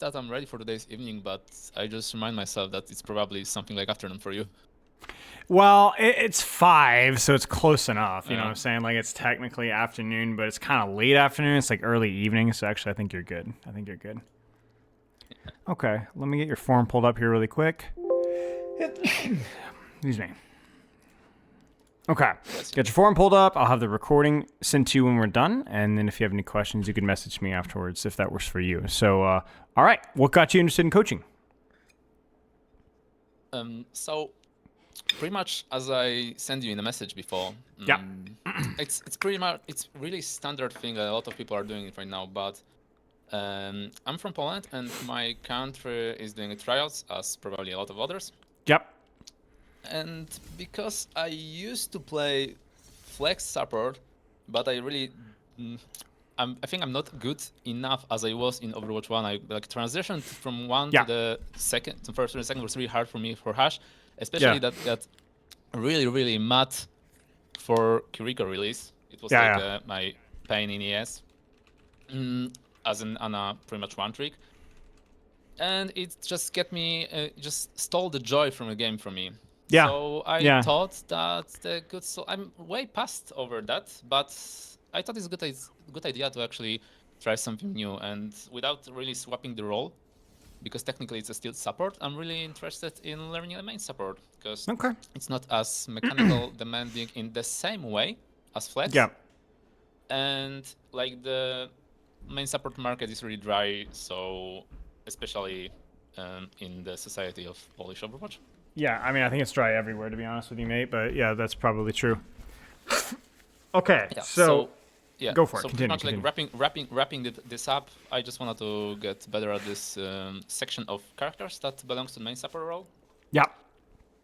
that I'm ready for today's evening, but I just remind myself that it's probably something like afternoon for you. Well, it's 5, so it's close enough. You know what Yeah. I'm saying? Like, it's technically afternoon, but it's kind of late afternoon. It's like early evening, so actually, I think you're good. I think you're good. Okay, let me get your form pulled up here really quick. Excuse me. Okay, Bless you. get your form pulled up. I'll have the recording sent to you when we're done, and then if you have any questions, you can message me afterwards if that works for you. So, all right, what got you interested in coaching? So pretty much as I sent you in a message before, Yeah. it's pretty much it's really standard thing that a lot of people are doing it right now. But I'm from Poland, and my country is doing trials, as probably a lot of others. Yep. And because I used to play flex support, but I really, I think I'm not good enough as I was in Overwatch 1. I like transitioned from one Yeah. to the second, to first to the second was really hard for me for Hash, especially Yeah. that got really mad for Kiriko release. It was like Yeah. my pain in the ass, as in on a pretty much one trick. And it just get me, just stole the joy from the game from me. Yeah. So I Yeah. thought that the good, so I'm way past over that, but I thought it's a good idea to actually try something new and without really swapping the role, because technically it's a still support. I'm really interested in learning a main support because Okay. it's not as mechanical demanding in the same way as flex, Yeah. and like the main support market is really dry, so especially in the society of Polish Overwatch. Yeah, I mean, I think it's dry everywhere, to be honest with you, mate. But yeah, that's probably true. Okay, Yeah. so So yeah. go for it. So pretty Continue. much like Continue. wrapping this up. I just wanted to get better at this section of characters that belongs to the main support role. Yeah.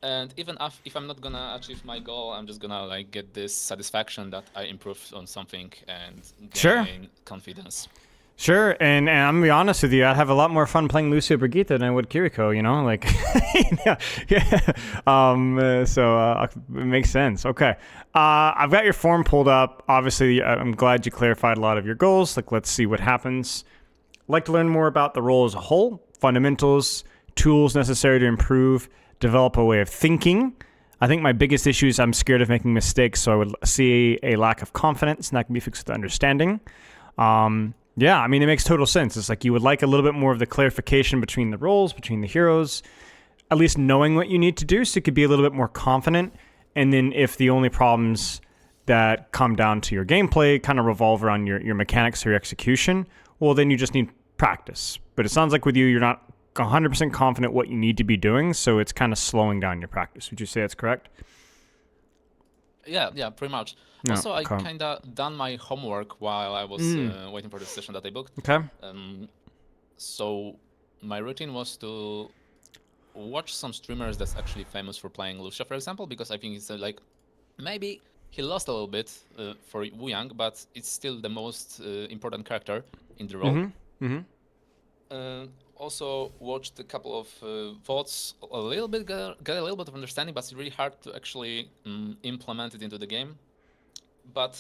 And even if I'm not gonna achieve my goal, I'm just gonna like get this satisfaction that I improved on something and Sure. gain confidence. Sure, and I'm gonna be honest with you, I'd have a lot more fun playing Lucio Brigitte than I would Kiriko. You know, like, yeah, yeah. It makes sense. Okay, I've got your form pulled up. Obviously, I'm glad you clarified a lot of your goals. Like, let's see what happens. Like to learn more about the role as a whole, fundamentals, tools necessary to improve, develop a way of thinking. I think my biggest issue is I'm scared of making mistakes, so I would see a lack of confidence, and that can be fixed with understanding. Yeah, I mean, it makes total sense. It's like you would like a little bit more of the clarification between the roles, between the heroes, at least knowing what you need to do so you could be a little bit more confident. And then if the only problems that come down to your gameplay kind of revolve around your mechanics or your execution, well, then you just need practice. But it sounds like with you, you're not 100% confident what you need to be doing, so it's kind of slowing down your practice. Would you say that's correct? Yeah, pretty much. No. Also, I Okay. kind of done my homework while I was waiting for the session that I booked. Okay. So my routine was to watch some streamers that's actually famous for playing Lucio, for example, because I think it's like maybe he lost a little bit for Wu Yang, but it's still the most important character in the role. Also watched a couple of VODs, a little bit, get a little bit of understanding, but it's really hard to actually implement it into the game. But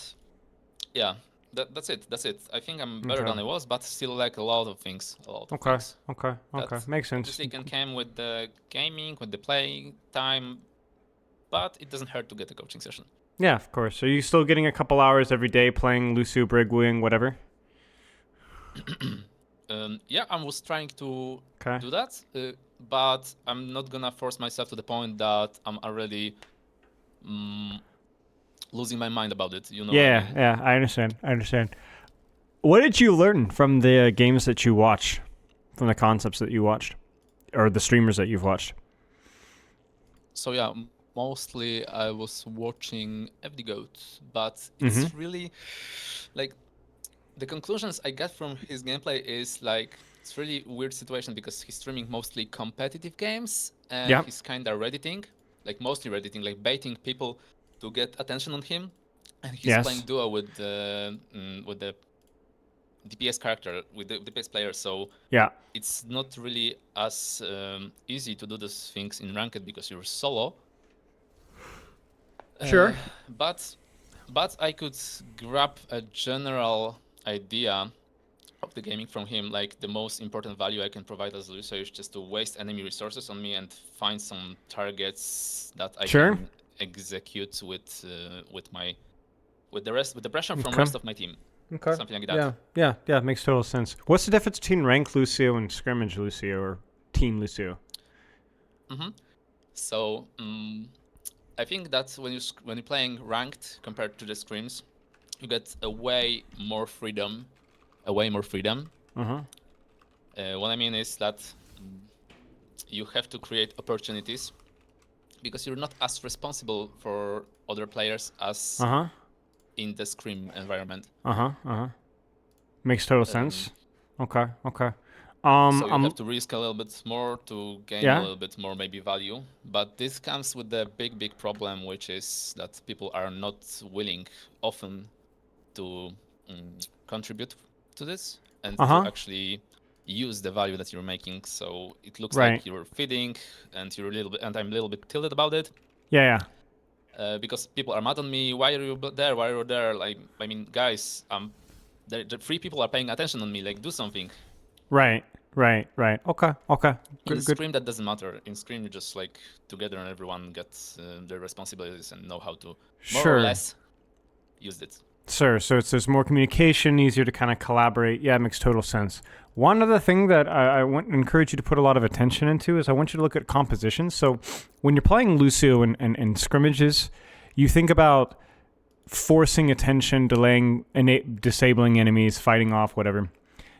yeah, that's it. That's it. I think I'm better than I was, but still like a lot of things. Okay. Makes sense. Obviously can come with the gaming, with the playing time, but it doesn't hurt to get a coaching session. Yeah, of course. Are you still getting a couple hours every day playing Lucio, Brig, Wing, whatever? Yeah, I was trying to Okay. do that, but I'm not gonna force myself to the point that I'm already losing my mind about it. You know what I mean? Yeah, I understand. What did you learn from the games that you watch, from the concepts that you watched, or the streamers that you've watched? So yeah, mostly I was watching FDGod, but it's really like the conclusions I get from his gameplay is like it's really weird situation because he's streaming mostly competitive games and Yeah. he's kind of redditing, like mostly redditing, like baiting people to get attention on him, and he's playing Yes. duo with the DPS character, with the DPS player. So Yeah. it's not really as easy to do those things in ranked because you're solo. Sure. But I could grab a general idea of the gaming from him, like the most important value I can provide as Lucio is just to waste enemy resources on me and find some targets that I Sure. can execute with the pressure from Okay. rest of my team. Okay. Something like that. Yeah. Makes total sense. What's the difference between ranked Lucio and scrimmage Lucio or team Lucio? So I think that when you're playing ranked compared to the scrims, you get a way more freedom. What I mean is that you have to create opportunities because you're not as responsible for other players as in the scrim environment. Makes total sense. Okay. So you have to risk a little bit more to gain a little bit more maybe value. But this comes with the big problem, which is that people are not willing often to contribute to this and to actually use the value that you're making. So it looks like you're feeding, and I'm a little bit tilted about it. Yeah. Because people are mad on me. Why are you there? Why are you there? Like, I mean, guys, the 3 people are paying attention on me. Like, do something. Right. Okay. In Scream, that doesn't matter. In Scream, you just like together and everyone gets their responsibilities and know how to more or less use it. Sure. So there's more communication, easier to kind of collaborate. Yeah, it makes total sense. One other thing that I want to encourage you to put a lot of attention into is I want you to look at composition. So when you're playing Lucio in scrimmages, you think about forcing attention, delaying, disabling enemies, fighting off, whatever.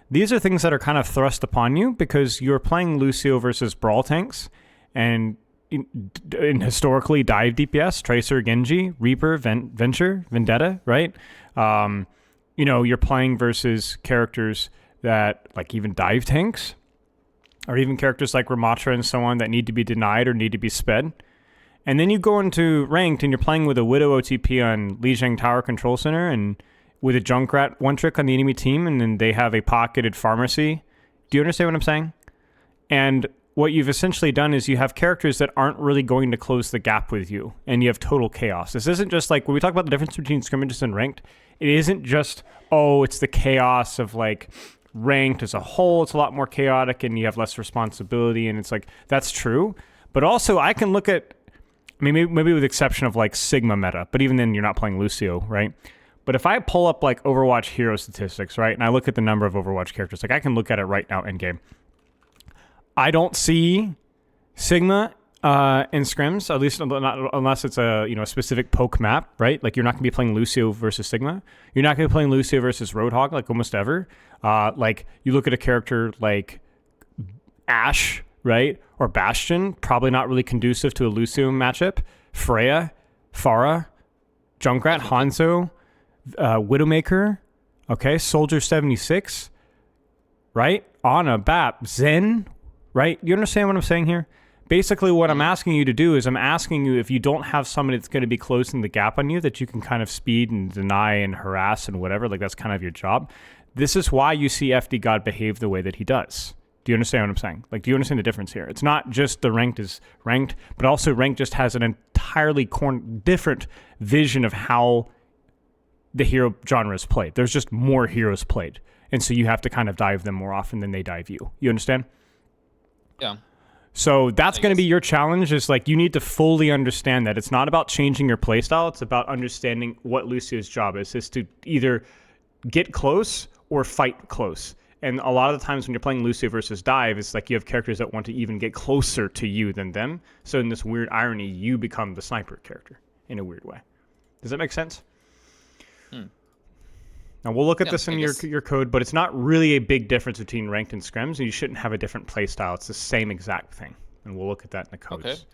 These are things that are kind of thrust upon you because you're playing Lucio versus Brawl tanks, and in historically dive DPS, Tracer, Genji, Reaper, Venture, Vendetta, right? You're playing versus characters that like even dive tanks, or even characters like Ramatra and so on that need to be denied or need to be sped. And then you go into ranked and you're playing with a Widow OTP on Lijiang Tower Control Center and with a Junkrat one trick on the enemy team, and then they have a pocketed pharmacy. Do you understand what I'm saying? And what you've essentially done is you have characters that aren't really going to close the gap with you, and you have total chaos. This isn't just like, when we talk about the difference between scrimmages and ranked, it isn't just, it's the chaos of like ranked as a whole. It's a lot more chaotic and you have less responsibility, and it's like, that's true. But also I can look at, maybe with the exception of like Sigma meta, but even then you're not playing Lucio, right? But if I pull up like Overwatch hero statistics, right, and I look at the number of Overwatch characters, like I can look at it right now in game. I don't see Sigma in scrims, at least not, unless it's a specific poke map, right? Like you're not gonna be playing Lucio versus Sigma. You're not gonna be playing Lucio versus Roadhog like almost ever. Like you look at a character like Ashe, right, or Bastion, probably not really conducive to a Lucio matchup. Freya, Pharah, Junkrat, Hanzo. Widowmaker, okay, Soldier 76, right? Ana, Bap, Zen, right? You understand what I'm saying here? Basically, what I'm asking you to do is I'm asking you, if you don't have somebody that's going to be closing the gap on you, that you can kind of speed and deny and harass and whatever, like that's kind of your job. This is why you see FDGod behave the way that he does. Do you understand what I'm saying? Like, do you understand the difference here? It's not just the ranked is ranked, but also ranked just has an entirely different vision of how the hero genre is played. There's just more heroes played. And so you have to kind of dive them more often than they dive you. You understand? Yeah. So that's going to be your challenge, is like you need to fully understand that it's not about changing your playstyle. It's about understanding what Lucio's job is to either get close or fight close. And a lot of the times when you're playing Lucio versus dive, it's like you have characters that want to even get closer to you than them. So in this weird irony, you become the sniper character in a weird way. Does that make sense? Now, we'll look at this in your code, but it's not really a big difference between ranked and scrims, and you shouldn't have a different play style. It's the same exact thing, and we'll look at that in the codes.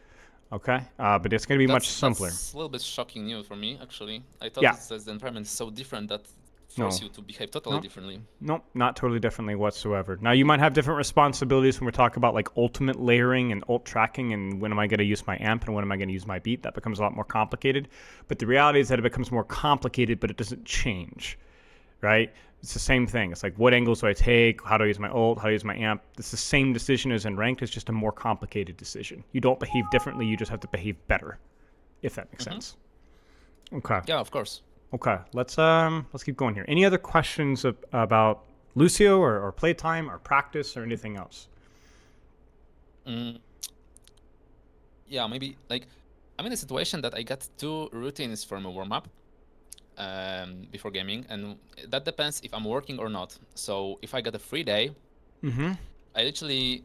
Okay? But it's going to be much simpler. That's a little bit shocking news for me, actually. I thought the environment is so different that force you to behave totally differently. Nope, not totally differently whatsoever. Now, you might have different responsibilities when we're talking about like ultimate layering and ult tracking, and when am I going to use my amp and when am I going to use my beat. That becomes a lot more complicated. But the reality is that it becomes more complicated, but it doesn't change. Right? It's the same thing. It's like, what angles do I take? How do I use my ult? How do I use my amp? It's the same decision as in ranked. It's just a more complicated decision. You don't behave differently. You just have to behave better, if that makes sense. Okay. Yeah, of course. Okay. Let's keep going here. Any other questions about Lucio or playtime or practice or anything else? Mm, yeah, maybe like I'm in a situation that I got 2 routines from a warm up before gaming, and that depends if I'm working or not. So if I got a free day, I literally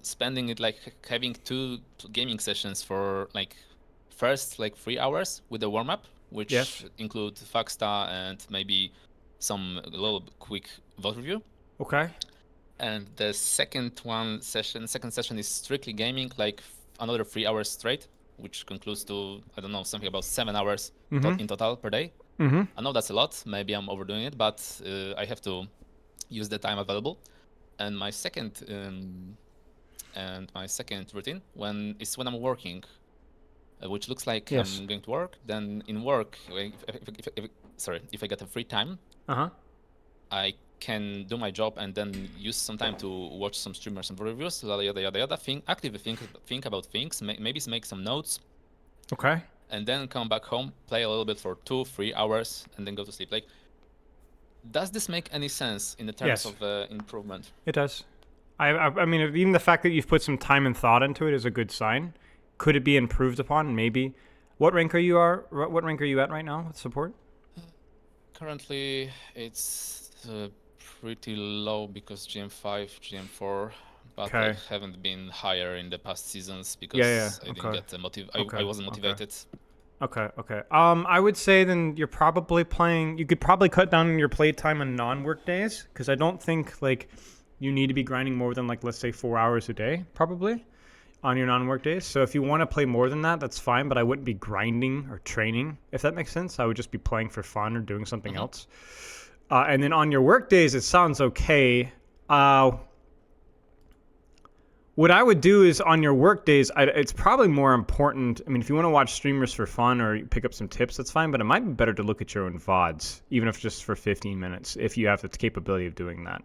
spending it like having 2 gaming sessions for like first like 3 hours with the warm up, which Yes. include Faksta and maybe some little quick vote review. Okay. And the second session is strictly gaming, like another 3 hours straight, which concludes to, I don't know, something about 7 hours in total per day. I know that's a lot. Maybe I'm overdoing it, but I have to use the time available. And my second routine when I'm working, which looks like Yes. I'm going to work. Then in work, if I get a free time, I can do my job and then use some time to watch some streamers and reviews, yada yada yada yada. Actively think about things, maybe make some notes. Okay. And then come back home, play a little bit for 2-3 hours, and then go to sleep. Like, does this make any sense in the terms Yes. of improvement? It does. I mean, even the fact that you've put some time and thought into it is a good sign. Could it be improved upon? Maybe. What rank are you at right now with support? Currently, it's pretty low because GM5, GM4, but I haven't been higher in the past seasons because I didn't get I wasn't motivated. Okay. I would say then you're probably playing. You could probably cut down your play time on non-work days because I don't think like you need to be grinding more than like let's say 4 hours a day probably on your non-work days. So if you want to play more than that, that's fine. But I wouldn't be grinding or training if that makes sense. I would just be playing for fun or doing something else. And then on your work days, it sounds okay. What I would do is on your work days, it's probably more important. I mean, if you want to watch streamers for fun or pick up some tips, that's fine. But it might be better to look at your own VODs, even if just for 15 minutes, if you have the capability of doing that.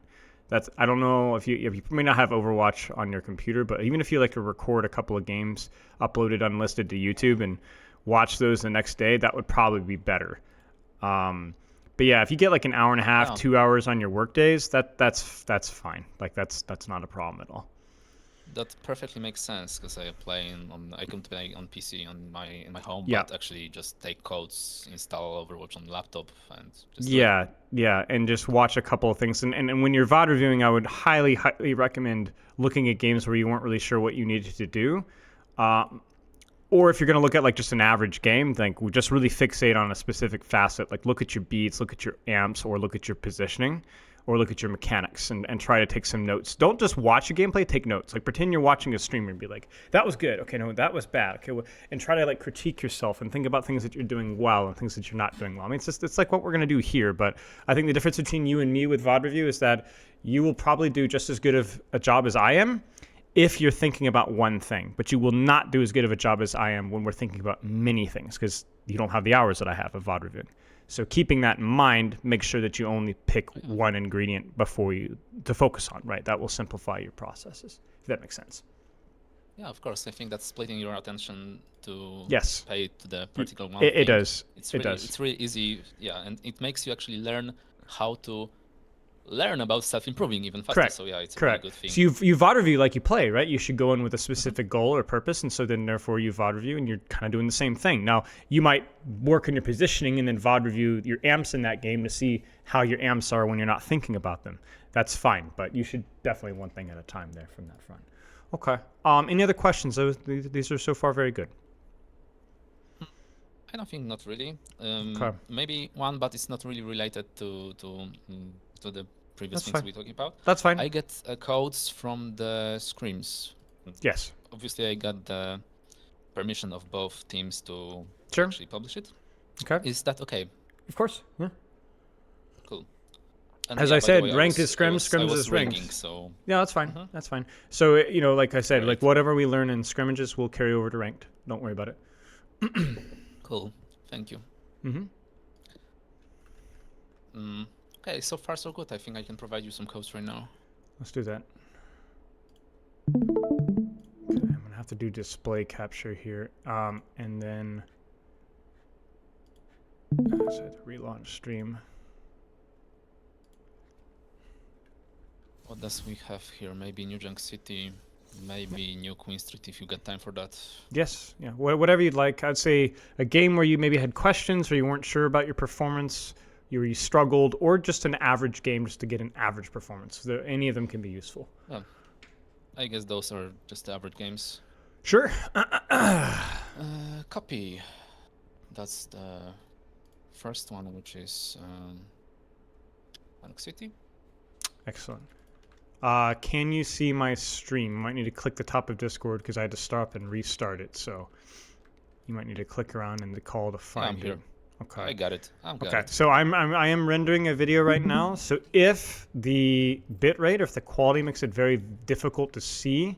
I don't know if you may not have Overwatch on your computer, but even if you like to record a couple of games, upload it unlisted to YouTube, and watch those the next day, that would probably be better. But yeah, if you get like an hour and a half, 2 hours on your work days, that's fine. Like that's not a problem at all. That perfectly makes sense because I can play on PC in my home, Yeah. but actually just take codes, install Overwatch on the laptop, and just and just watch a couple of things. And when you're VOD reviewing, I would highly recommend looking at games where you weren't really sure what you needed to do. Or if you're going to look at like just an average game, like we just really fixate on a specific facet, like look at your beats, look at your amps, or look at your positioning, or look at your mechanics and try to take some notes. Don't just watch a gameplay, take notes. Like pretend you're watching a streamer and be like, that was good. Okay, no, that was bad. Okay, and try to like critique yourself and think about things that you're doing well and things that you're not doing well. I mean, it's like what we're going to do here, but I think the difference between you and me with VOD review is that you will probably do just as good of a job as I am if you're thinking about one thing, but you will not do as good of a job as I am when we're thinking about many things because you don't have the hours that I have of VOD reviewing. So keeping that in mind, make sure that you only pick one ingredient before you to focus on, right? That will simplify your processes, if that makes sense. Yeah, of course. I think that splitting your attention to pay to the particular one it thing, does. It's really easy, and it makes you actually learn how to learn about self-improving even faster. Correct. So yeah, it's a Correct. really good thing. So you VOD review like you play, right? You should go in with a specific goal or purpose, and so then therefore you VOD review, and you're kind of doing the same thing. Now you might work on your positioning and then VOD review your amps in that game to see how your amps are when you're not thinking about them. That's fine, but you should definitely one thing at a time there from that front. Okay. Any other questions? These are so far very good. I don't think not really. Maybe one, but it's not really related to the previous things we're talking about. That's fine. I get codes from the scrims. Yes. Obviously, I got the permission of both teams to actually publish it. Okay. Is that okay? Of course. Yeah. Cool. And as I said, ranked is scrims, scrims is ranked. So yeah, that's fine. That's fine. So like I said, like whatever we learn in scrimmages, we'll carry over to ranked. Don't worry about it. Cool. Thank you. Okay, so far so good. I think I can provide you some codes right now. Let's do that. Okay, I'm gonna have to do display capture here, and then so I have to relaunch stream. What does we have here? Maybe New Junk City, maybe New Queen Street if you got time for that. Yes, yeah, whatever you'd like. I'd say a game where you maybe had questions or you weren't sure about your performance, you struggled, or just an average game just to get an average performance. Any of them can be useful. Well, I guess those are just average games. Sure. Copy. That's the first one, which is Panic City. Excellent. Can you see my stream? You might need to click the top of Discord because I had to stop and restart it. So you might need to click around and call to find I'm here. it. Okay. I got it. Okay. So I am rendering a video right now. So if the bitrate or if the quality makes it very difficult to see,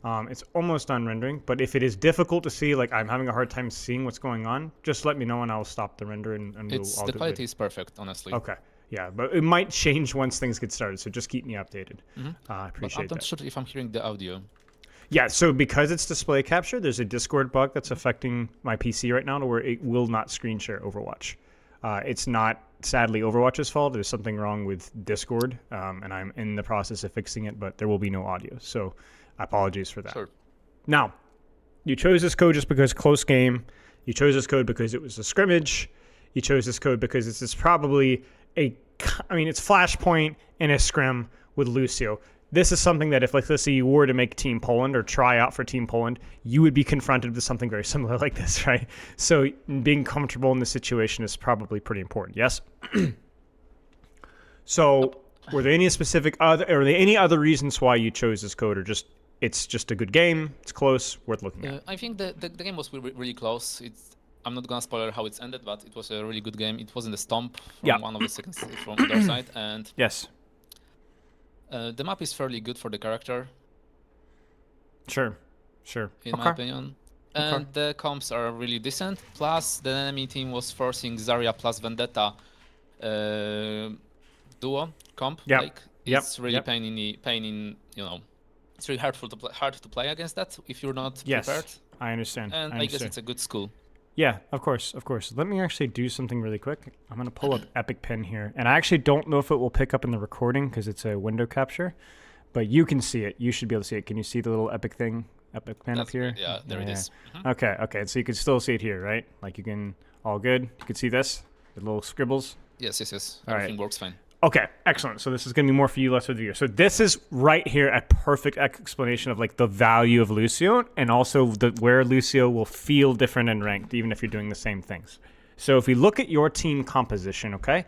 it's almost done rendering. But if it is difficult to see, like I'm having a hard time seeing what's going on, just let me know and I'll stop the render and I'll the quality is perfect, honestly. Okay. Yeah, but it might change once things get started, so just keep me updated. I appreciate that. I'm not sure if I'm hearing the audio. Yeah, so because it's display capture, there's a Discord bug that's affecting my PC right now to where it will not screen share Overwatch. It's not, sadly, Overwatch's fault. There's something wrong with Discord, and I'm in the process of fixing it, but there will be no audio, so apologies for that. Sure. Now, you chose this code just because close game. You chose this code because it was a scrimmage. You chose this code because this is probably it's Flashpoint in a scrim with Lucio. This is something that if, like, let's say you were to make Team Poland or try out for Team Poland, you would be confronted with something very similar like this, right? So being comfortable in this situation is probably pretty important, yes? So were there any any other reasons why you chose this code, or just it's just a good game, it's close, worth looking at? I think the game was really close. I'm not gonna spoil how it's ended, but it was a really good game. It was in the Stomp from one of the seconds from the other side, and yes, the map is fairly good for the character. Sure. In my opinion, and the comps are really decent. Plus, the enemy team was forcing Zarya plus Vendetta duo comp. It's really pain in it's really hard to play against that if you're not prepared. I understand. And I guess it's a good school. Yeah, of course. Let me actually do something really quick. I'm going to pull up Epic Pen here. And I actually don't know if it will pick up in the recording because it's a window capture. But you can see it. You should be able to see it. Can you see the little Epic thing? Epic Pen up here? Yeah, there it is. Okay. So you can still see it here, right? Like you can, all good? You can see this? The little scribbles? Yes. All Everything works fine. Okay, excellent. So this is going to be more for you, less for the viewer. So this is right here a perfect explanation of like the value of Lucio and also where Lucio will feel different and ranked, even if you're doing the same things. So if we look at your team composition, okay,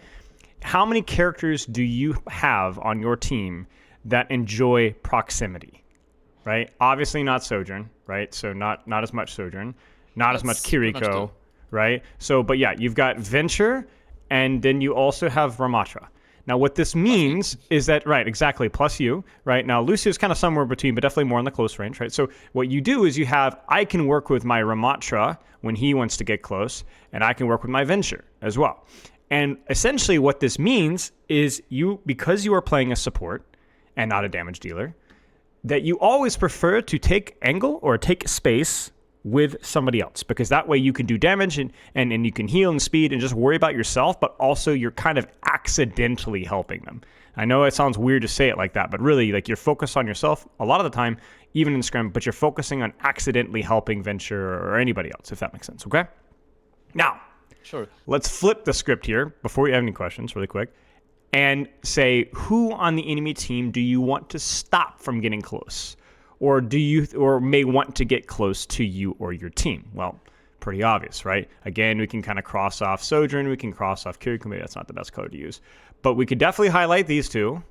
how many characters do you have on your team that enjoy proximity, right? Obviously not Sojourn, right? So not as much Sojourn, not as much Kiriko, right? So, but yeah, you've got Venture, and then you also have Ramatra. Now, what this means is that, right, exactly, plus you, right? Now, Lucio's kind of somewhere between, but definitely more in the close range, right? So what you do is I can work with my Ramatra when he wants to get close, and I can work with my Venture as well. And essentially what this means is because you are playing a support and not a damage dealer, that you always prefer to take angle or take space with somebody else, because that way you can do damage and you can heal and speed and just worry about yourself, but also you're kind of accidentally helping them. I know it sounds weird to say it like that, but really, like, you're focused on yourself a lot of the time, even in Scrim, but you're focusing on accidentally helping Venture or anybody else, if that makes sense, okay? Now, sure. Let's flip the script here before you have any questions really quick and say, who on the enemy team do you want to stop from getting close? Or may want to get close to you or your team? Well, pretty obvious, right? Again, we can kind of cross off Sojourn, we can cross off Kiriko. Maybe that's not the best code to use. But we could definitely highlight these two.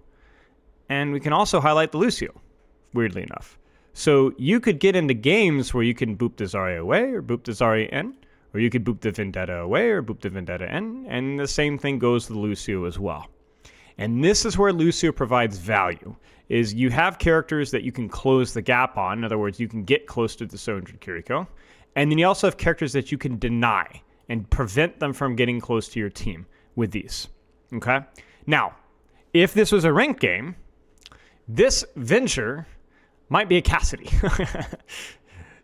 And we can also highlight the Lucio, weirdly enough. So you could get into games where you can boop the Zarya away or boop the Zarya in, or you could boop the Vendetta away or boop the Vendetta in, and the same thing goes to the Lucio as well. And this is where Lucio provides value, is you have characters that you can close the gap on. In other words, you can get close to the Sojourn Kiriko. And then you also have characters that you can deny and prevent them from getting close to your team with these. Okay? Now, if this was a ranked game, this Venture might be a Cassidy.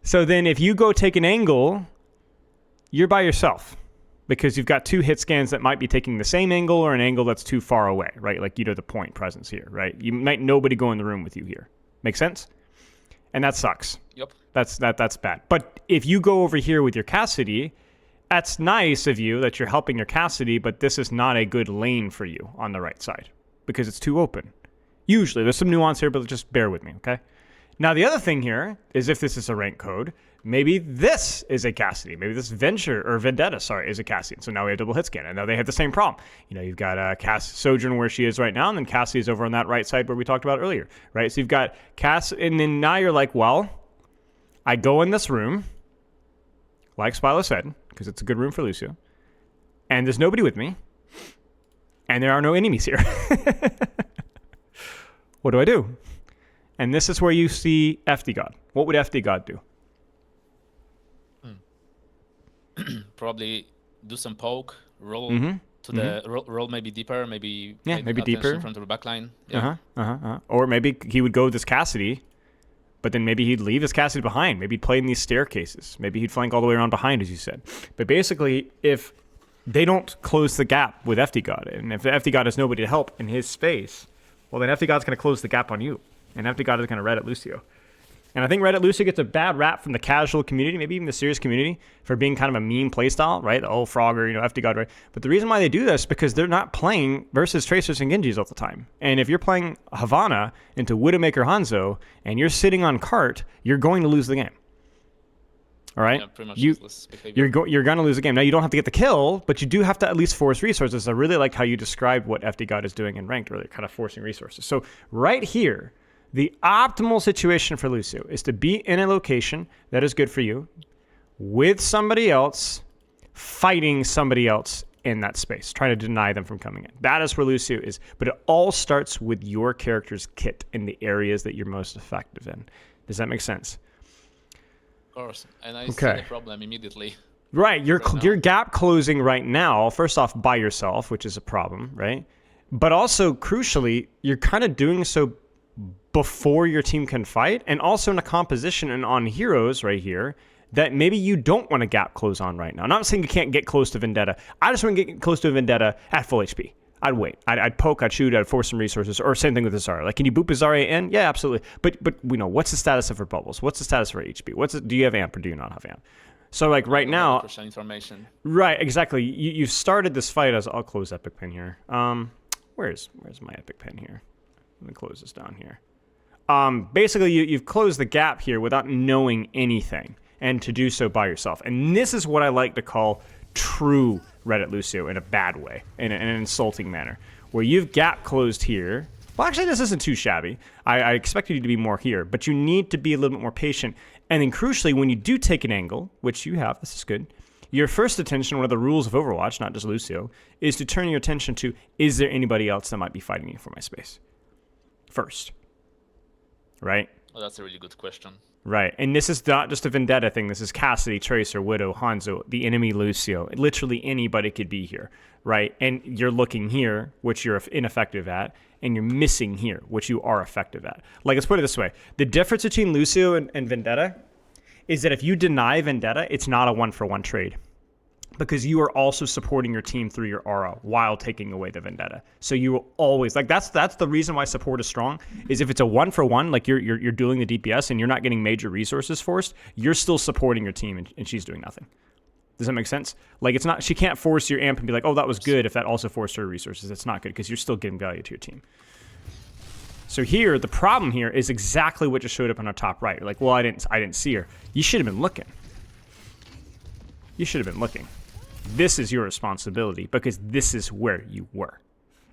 So then if you go take an angle, you're by yourself. because you've got two hit scans that might be taking the same angle or an angle that's too far away, right? Like, the point presence here, right? You might nobody go in the room with you here. Make sense? And that sucks. Yep. That's bad. But if you go over here with your Cassidy, that's nice of you that you're helping your Cassidy, but this is not a good lane for you on the right side because it's too open. Usually, there's some nuance here, but just bear with me, okay? Now, the other thing here is if this is a rank code, maybe this is a Cassidy. Maybe this Vendetta, is a Cassidy. So now we have double hit scan, and now they have the same problem. You've got Sojourn where she is right now, and then Cassidy is over on that right side where we talked about earlier, right? So you've got Cass, and then now you're like, well, I go in this room, like Spilo said, because it's a good room for Lucio, and there's nobody with me, and there are no enemies here. What do I do? And this is where you see FDGod. What would FDGod do? Probably do some poke, roll to the roll maybe deeper, maybe deeper from the backline. Yeah. Or maybe he would go with this Cassidy, but then maybe he'd leave his Cassidy behind. Maybe he'd play in these staircases. Maybe he'd flank all the way around behind, as you said. But basically, if they don't close the gap with FDGod, and if FDGod has nobody to help in his space, well, then FDGod's going to close the gap on you. And FDGod is going to Reddit Lucio. And I think Reddit Lucio gets a bad rap from the casual community, maybe even the serious community, for being kind of a mean playstyle, right? The old Frogger, FDGod, right? But the reason why they do this is because they're not playing versus Tracers and Genjis all the time. And if you're playing Havana into Widowmaker Hanzo, and you're sitting on cart, you're going to lose the game. All right? Yeah, pretty much useless behavior. You're going to lose the game. Now, you don't have to get the kill, but you do have to at least force resources. I really like how you described what FDGod is doing in Ranked, really kind of forcing resources. So right here, the optimal situation for Lucio is to be in a location that is good for you with somebody else fighting somebody else in that space, trying to deny them from coming in. That is where Lucio is. But it all starts with your character's kit in the areas that you're most effective in. Does that make sense? Of course. And I see the problem immediately. Right. You're gap closing right now, first off, by yourself, which is a problem, right? But also, crucially, you're kind of doing so before your team can fight, and also in a composition and on heroes right here that maybe you don't want to gap close on right now. I'm not saying you can't get close to Vendetta. I just want to get close to Vendetta at full HP. I'd wait. I'd poke, I'd shoot, I'd force some resources, or same thing with Azara. Like, can you boop Azara in? Yeah, absolutely. But what's the status of her bubbles? What's the status of her HP? Do you have amp or do you not have amp? So like right now, information. Right, exactly. You've started this fight as I'll close Epic Pen here. Where's my Epic Pen here? Let me close this down here. Basically, you've closed the gap here without knowing anything, and to do so by yourself. And this is what I like to call true Reddit Lucio in a bad way, in an insulting manner, where you've gap closed here. Well, actually, this isn't too shabby. I expected you to be more here, but you need to be a little bit more patient. And then crucially, when you do take an angle, which you have, this is good, your first attention, one of the rules of Overwatch, not just Lucio, is to turn your attention to, is there anybody else that might be fighting you for my space? First. Right? Oh, that's a really good question. Right. And this is not just a Vendetta thing. This is Cassidy, Tracer, Widow, Hanzo, the enemy Lucio. Literally anybody could be here. Right? And you're looking here, which you're ineffective at, and you're missing here, which you are effective at. Like, let's put it this way. The difference between Lucio and Vendetta is that if you deny Vendetta, it's not a one-for-one trade. Because you are also supporting your team through your aura while taking away the Vendetta. So you will always, like, that's the reason why support is strong, is if it's a one-for-one, like you're dueling the DPS and you're not getting major resources forced, you're still supporting your team and she's doing nothing. Does that make sense? Like, it's not, she can't force your amp and be like, oh, that was good if that also forced her resources. It's not good because you're still getting value to your team. So here, the problem here is exactly what just showed up on our top right. You're like, well, I didn't see her. You should have been looking. You should have been looking. This is your responsibility because this is where you were.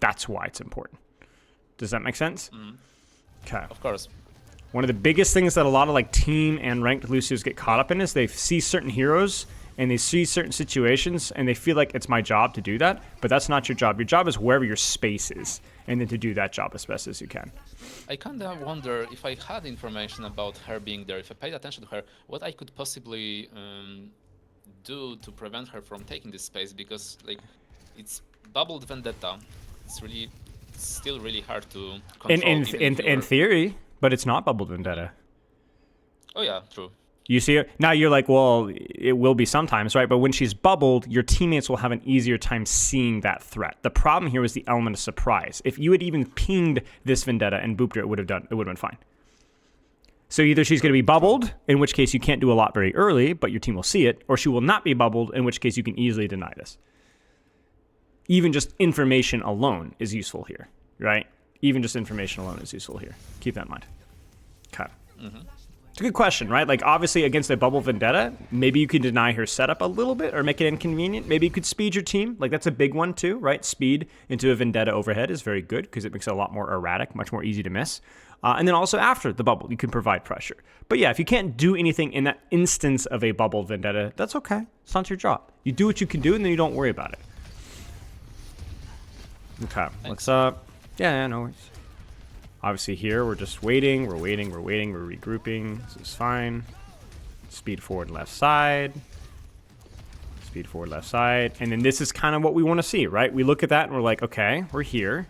That's why it's important. Does that make sense? Okay. Of course. One of the biggest things that a lot of like team and ranked Lucios get caught up in is they see certain heroes and they see certain situations and they feel like it's my job to do that, but that's not your job. Your job is wherever your space is, and then to do that job as best as you can. I kind of wonder if I had information about her being there, if I paid attention to her, what I could possibly do to prevent her from taking this space, because like it's bubbled Vendetta. It's still really hard to control. In theory, but it's not bubbled Vendetta. Oh yeah, true. You see it? Now you're like, well, it will be sometimes, right? But when she's bubbled, your teammates will have an easier time seeing that threat. The problem here was the element of surprise. If you had even pinged this Vendetta and booped her, it would have been fine. So either she's going to be bubbled, in which case you can't do a lot very early, but your team will see it, or she will not be bubbled, in which case you can easily deny this. Even just information alone is useful here, right? Even just information alone is useful here. Keep that in mind. Okay. It's a good question, right? Like, obviously, against a bubble Vendetta, maybe you can deny her setup a little bit or make it inconvenient. Maybe you could speed your team. Like, that's a big one, too, right? Speed into a Vendetta overhead is very good because it makes it a lot more erratic, much more easy to miss. And then also after the bubble, you can provide pressure. But yeah, if you can't do anything in that instance of a bubble Vendetta, that's okay. It's not your job. You do what you can do, and then you don't worry about it. Okay, what's up? Yeah, no worries. Obviously here, we're just waiting, we're regrouping. This is fine. Speed forward left side. Speed forward left side. And then this is kind of what we want to see, right? We look at that and we're like, okay, we're here.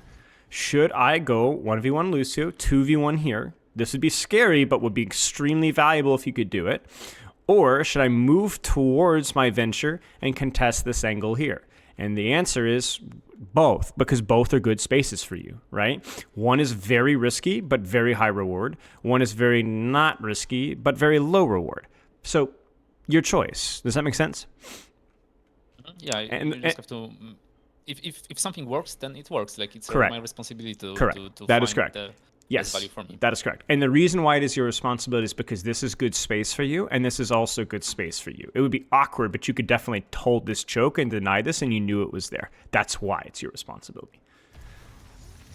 Should I go 1v1 Lucio, 2v1 here? This would be scary, but would be extremely valuable if you could do it. Or should I move towards my venture and contest this angle here? And the answer is both, because both are good spaces for you, right? One is very risky, but very high reward. One is very not risky, but very low reward. So your choice. Does that make sense? Yeah, you just have to... If something works, then it works. Like, it's correct. My responsibility to That find is correct. the yes, value for me. That is correct. And the reason why it is your responsibility is because this is good space for you, and this is also good space for you. It would be awkward, but you could definitely hold this choke and deny this, and you knew it was there. That's why it's your responsibility.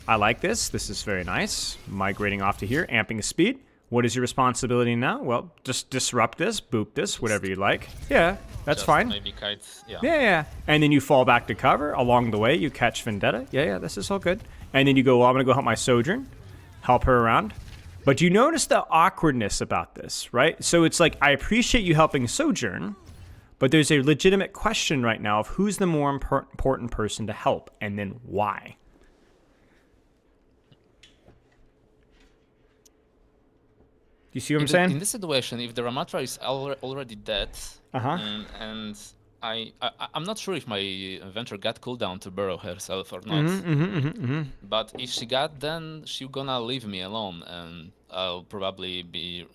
I like this. This is very nice. Migrating off to here, amping speed. What is your responsibility now? Well, just disrupt this, boop this, whatever you like. Yeah, that's fine. Maybe kite, yeah. Yeah. And then you fall back to cover. Along the way, you catch Vendetta. Yeah, this is all good. And then you go, well, I'm going to go help my Sojourn. Help her around. But you notice the awkwardness about this, right? So it's like, I appreciate you helping Sojourn, but there's a legitimate question right now of who's the more important person to help, and then why. You see what I'm saying? In this situation, if the Ramatra is already dead, and I'm not sure if my Venture got cooldown to burrow herself or not. But if she got, then she's gonna leave me alone, and I'll probably be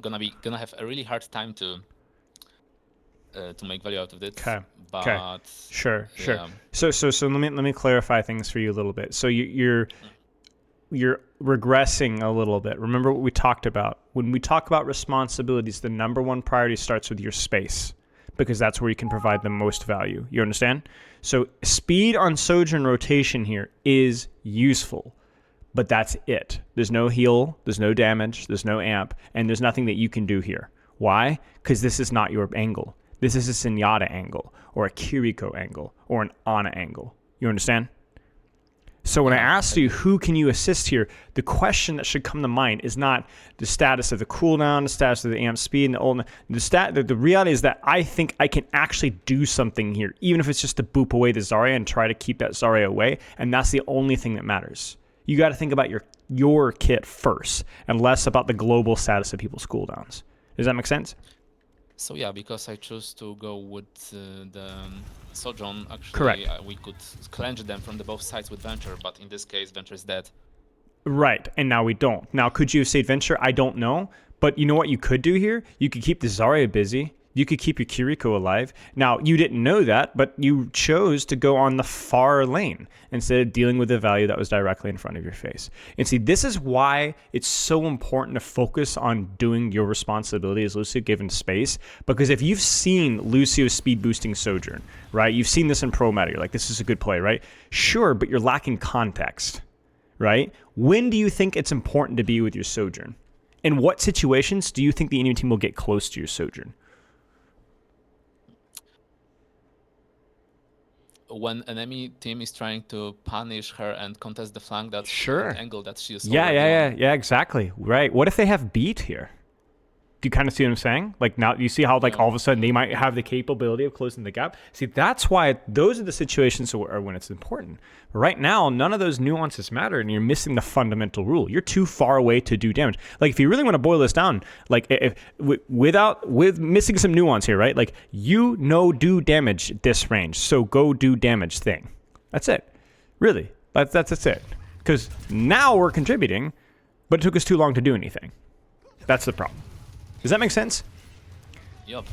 gonna have a really hard time to make value out of it. Okay. But Sure. Yeah. So let me clarify things for you a little bit. So you're regressing a little bit. Remember what we talked about. When we talk about responsibilities, the number one priority starts with your space, because that's where you can provide the most value. You understand? So speed on Sojourn rotation here is useful, but that's it. There's no heal, there's no damage, there's no amp, and there's nothing that you can do here. Why? Because this is not your angle. This is a Zenyatta angle, or a Kiriko angle, or an Ana angle. You understand? So when I asked you who can you assist here, the question that should come to mind is not the status of the cooldown, the status of the amp speed, and the reality is that I think I can actually do something here, even if it's just to boop away the Zarya and try to keep that Zarya away, and that's the only thing that matters. You got to think about your kit first, and less about the global status of people's cooldowns. Does that make sense? So yeah, because I chose to go with the Sojourn, actually correct. We could cleanse them from the both sides with Venture, but in this case, Venture is dead. Right, and now we don't. Now, could you have saved Venture? I don't know. But you know what you could do here? You could keep the Zarya busy. You could keep your Kiriko alive. Now, you didn't know that, but you chose to go on the far lane instead of dealing with the value that was directly in front of your face. And see, this is why it's so important to focus on doing your responsibility as Lucio given space. Because if you've seen Lucio speed boosting Sojourn, right? You've seen this in Pro Meta. You're like, this is a good play, right? Sure, but you're lacking context, right? When do you think it's important to be with your Sojourn? In what situations do you think the enemy team will get close to your Sojourn? When an enemy team is trying to punish her and contest the flank, that's sure. the angle that she is. Yeah, exactly. Right. What if they have beat here? Do you kind of see what I'm saying? Like now you see how like all of a sudden they might have the capability of closing the gap. See, that's why those are the situations where when it's important. Right now, none of those nuances matter, and you're missing the fundamental rule. You're too far away to do damage. Like if you really want to boil this down, like with missing some nuance here, right? Like do damage at this range, so go do damage thing. That's it. Really, that's it. Because now we're contributing, but it took us too long to do anything. That's the problem. Does that make sense? Yep.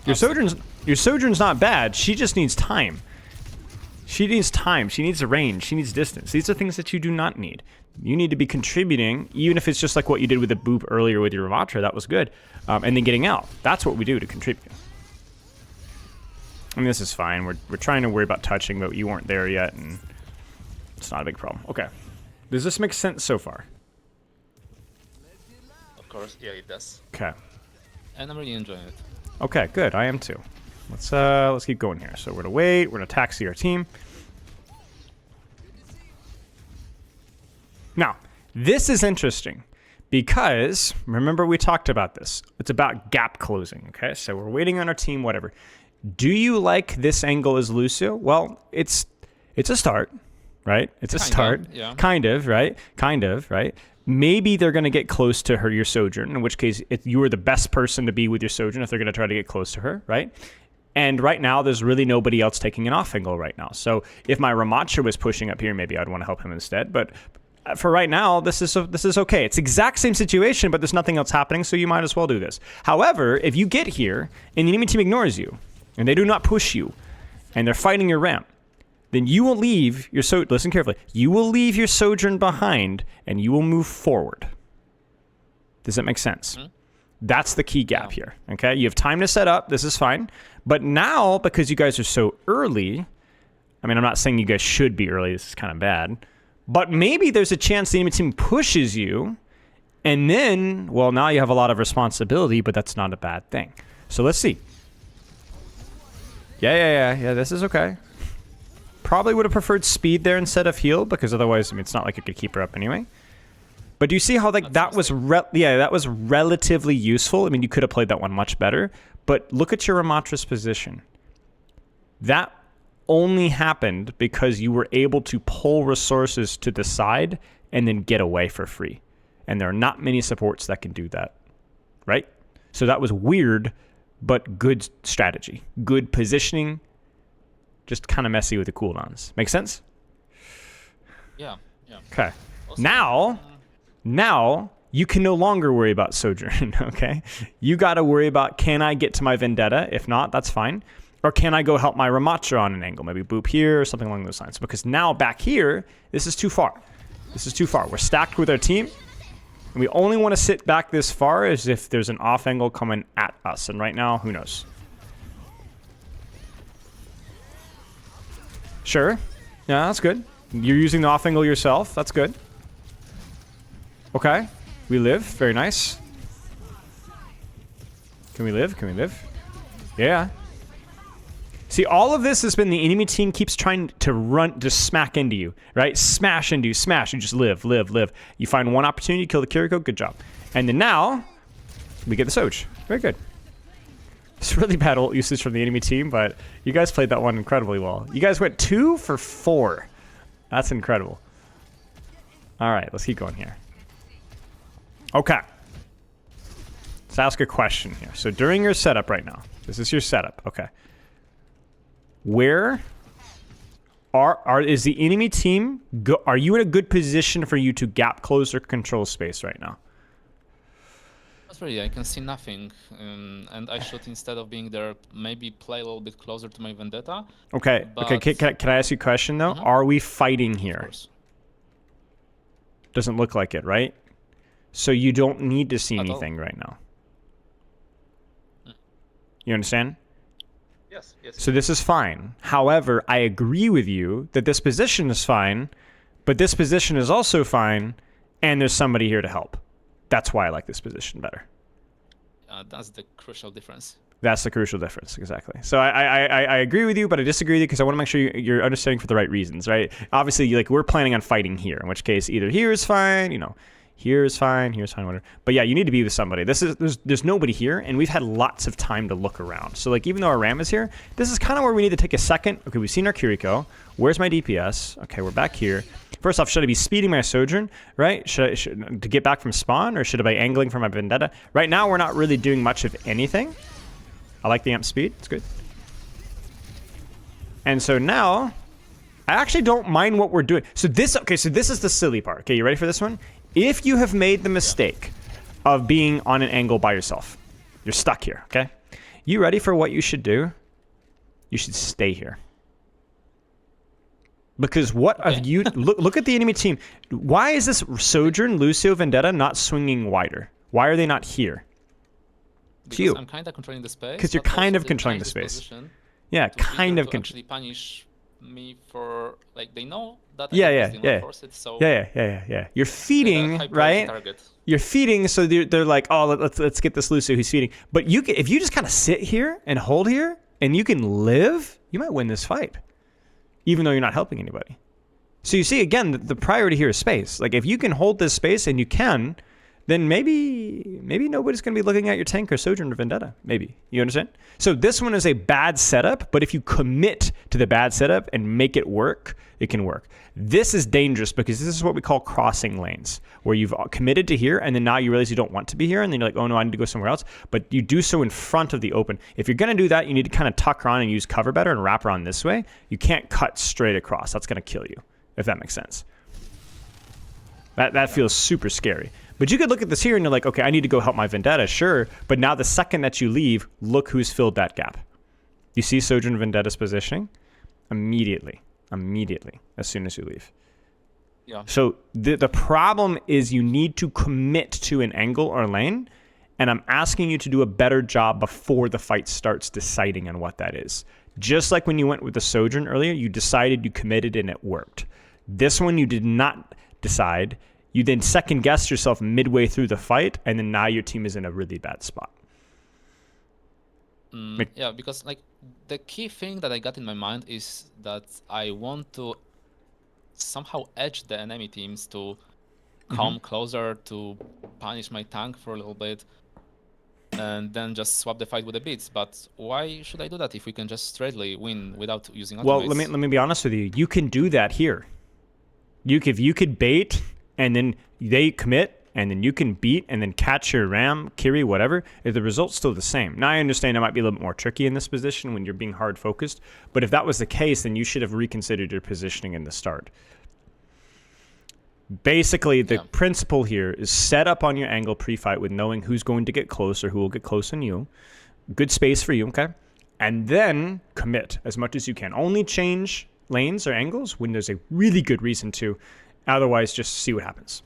Your Sojourn's not bad. She just needs time. She needs time. She needs range. She needs distance. These are things that you do not need. You need to be contributing, even if it's just like what you did with the boop earlier with your Ramatra. That was good. And then getting out. That's what we do to contribute. I mean, this is fine. We're trying to worry about touching, but you weren't there yet, and it's not a big problem. Okay. Does this make sense so far? Of course, yeah, it does. Okay. And I'm really enjoying it. Okay, good. I am too. Let's keep going here. So we're gonna wait. We're gonna taxi our team. Now, this is interesting because remember we talked about this. It's about gap closing. Okay, so we're waiting on our team. Whatever. Do you like this angle as Lucio? Well, it's a start, right? It's a start. Yeah. Kind of, right? Maybe they're going to get close to your Sojourn, in which case you are the best person to be with your Sojourn if they're going to try to get close to her, right? And right now, there's really nobody else taking an off angle right now. So if my Ramatra was pushing up here, maybe I'd want to help him instead. But for right now, this is okay. It's the exact same situation, but there's nothing else happening, so you might as well do this. However, if you get here and the enemy team ignores you, and they do not push you, and they're fighting your ramp, then you will leave your listen carefully. You will leave your Sojourn behind, and you will move forward. Does that make sense? Mm-hmm. That's the key gap here. Okay, you have time to set up. This is fine. But now, because you guys are so early, I mean, I'm not saying you guys should be early. This is kind of bad. But maybe there's a chance the enemy team pushes you, and then, well, now you have a lot of responsibility, but that's not a bad thing. So let's see. Yeah. This is okay. Probably would have preferred speed there instead of heal, because otherwise, I mean, it's not like it could keep her up anyway. But do you see how like that was relatively useful? I mean, you could have played that one much better. But look at your Ramatra's position. That only happened because you were able to pull resources to the side and then get away for free. And there are not many supports that can do that, right? So that was weird, but good strategy, good positioning. Just kind of messy with the cooldowns. Make sense? Yeah. Okay. Also, Now you can no longer worry about Sojourn, okay? You got to worry about, can I get to my Vendetta? If not, that's fine. Or can I go help my Ramatra on an angle? Maybe boop here or something along those lines. Because now back here, this is too far. We're stacked with our team. And we only want to sit back this far as if there's an off angle coming at us. And right now, who knows? Sure. Yeah, that's good. You're using the off angle yourself. That's good. Okay. We live. Very nice. Can we live? Yeah. See, all of this has been the enemy team keeps trying to smack into you, right? Smash into you, smash. You just live. You find one opportunity, kill the Kiriko, good job. And then now, we get the Soj. Very good. It's really bad ult usage from the enemy team, but you guys played that one incredibly well. You guys went 2 for 4. That's incredible. All right, let's keep going here. Okay. Let's ask a question here. So during your setup right now, this is your setup. Okay. Where is the enemy team? Are you in a good position for you to gap close or control space right now? That's really, I can see nothing, and I should, instead of being there, maybe play a little bit closer to my Vendetta. Okay. Can I ask you a question though? Are we fighting here? Of course. Doesn't look like it, right? So you don't need to see anything right now. You understand? Yes. So this is fine. However, I agree with you that this position is fine, but this position is also fine, and there's somebody here to help. That's why I like this position better. That's the crucial difference. That's the crucial difference, exactly. So I agree with you, but I disagree with you because I want to make sure you're understanding for the right reasons, right? Obviously, like we're planning on fighting here, in which case either here is fine, Here is fine, here's fine, whatever. But yeah, you need to be with somebody. There's nobody here, and we've had lots of time to look around. So like, even though our Ram is here, this is kind of where we need to take a second. Okay, we've seen our Kiriko. Where's my DPS? Okay, we're back here. First off, should I be speeding my Sojourn, right? To get back from spawn, or should I be angling for my Vendetta? Right now, we're not really doing much of anything. I like the amp speed, it's good. And so now, I actually don't mind what we're doing. So this is the silly part. Okay, you ready for this one? If you have made the mistake of being on an angle by yourself, you're stuck here, okay? You ready for what you should do? You should stay here. Because what of you... Look at the enemy team. Why is this Sojourn, Lucio, Vendetta not swinging wider? Why are they not here? Because I'm kind of controlling the space. Because you're kind of controlling the space. Yeah, kind of controlling. Actually punish me for, like, they know that yeah. Force it, so Yeah. You're feeding, right? Target. You're feeding, so they're like, oh, let's get this Lucio who's feeding. But if you just kind of sit here and hold here, and you can live, you might win this fight, even though you're not helping anybody. So you see, again, the priority here is space. Like, if you can hold this space, and you can, then maybe nobody's going to be looking at your tank or Sojourn or Vendetta. Maybe. You understand? So this one is a bad setup, but if you commit to the bad setup and make it work, it can work. This is dangerous because this is what we call crossing lanes, where you've committed to here, and then now you realize you don't want to be here, and then you're like, oh no, I need to go somewhere else. But you do so in front of the open. If you're going to do that, you need to kind of tuck around and use cover better and wrap around this way. You can't cut straight across. That's going to kill you, if that makes sense. That feels super scary. But you could look at this here and you're like, okay, I need to go help my Vendetta, sure. But now the second that you leave, look who's filled that gap. You see Sojourn Vendetta's positioning? Immediately, as soon as you leave. Yeah. So the problem is you need to commit to an angle or lane, and I'm asking you to do a better job before the fight starts deciding on what that is. Just like when you went with the Sojourn earlier, you decided, you committed, and it worked. This one you did not decide. You then second-guessed yourself midway through the fight, and then now your team is in a really bad spot. Yeah, because like the key thing that I got in my mind is that I want to somehow edge the enemy teams to come closer to punish my tank for a little bit, and then just swap the fight with the beats. But why should I do that if we can just straightly win without using ultimates? Well, let me be honest with you. You can do that here. If you could bait, and then they commit, and then you can beat, and then catch your Ram, Kiri, whatever, the result's still the same. Now, I understand it might be a little bit more tricky in this position when you're being hard focused, but if that was the case, then you should have reconsidered your positioning in the start. Basically, the principle here is set up on your angle pre-fight with knowing who's going to get close or who will get close on you. Good space for you, okay? And then commit as much as you can. Only change lanes or angles when there's a really good reason to. Otherwise, just see what happens.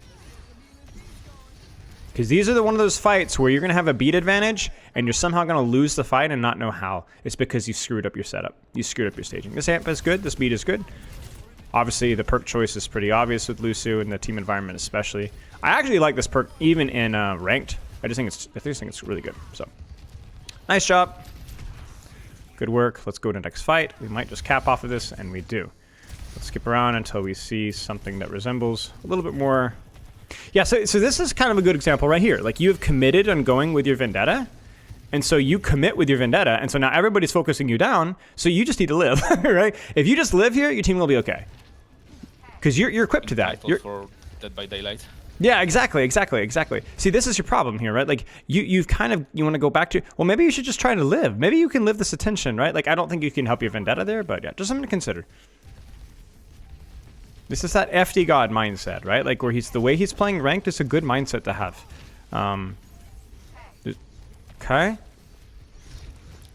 Because these are one of those fights where you're going to have a beat advantage, and you're somehow going to lose the fight and not know how. It's because you screwed up your setup. You screwed up your staging. This amp is good. This beat is good. Obviously, the perk choice is pretty obvious with Lucio and the team environment especially. I actually like this perk even in ranked. I think it's really good. So, nice job. Good work. Let's go to the next fight. We might just cap off of this, and we do. Let's skip around until we see something that resembles a little bit more. Yeah, so this is kind of a good example right here. Like, you have committed on going with your Vendetta, and so you commit with your Vendetta, and so now everybody's focusing you down, so you just need to live, right? If you just live here, your team will be okay. Because you're equipped to that. You're for Dead by Daylight. Yeah, exactly. See, this is your problem here, right? Like, you want to go back to, well, maybe you should just try to live. Maybe you can live this attention, right? Like, I don't think you can help your Vendetta there, but yeah, just something to consider. This is that FDGod mindset, right? Like, where the way he's playing ranked is a good mindset to have. Okay.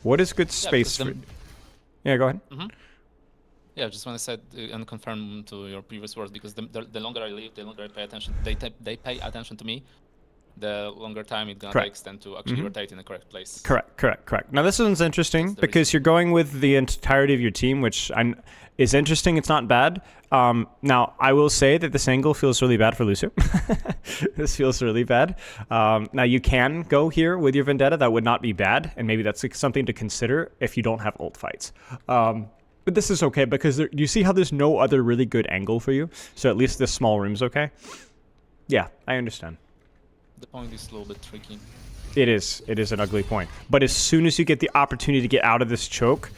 What is good space for? Yeah, go ahead. Yeah, just want to say and confirm to your previous words, because the longer I live, the longer I pay attention. They pay attention to me. The longer time it's gonna take them to actually rotate in the correct place. Correct. Now this one's interesting because you're going with the entirety of your team, which is interesting. It's not bad. Now I will say that this angle feels really bad for Lucio. This feels really bad. Now you can go here with your Vendetta. That would not be bad, and maybe that's something to consider if you don't have ult fights. But this is okay because you see how there's no other really good angle for you. So at least this small room's okay. Yeah, I understand. The point is a little bit tricky. It is. It is an ugly point. But as soon as you get the opportunity to get out of this choke,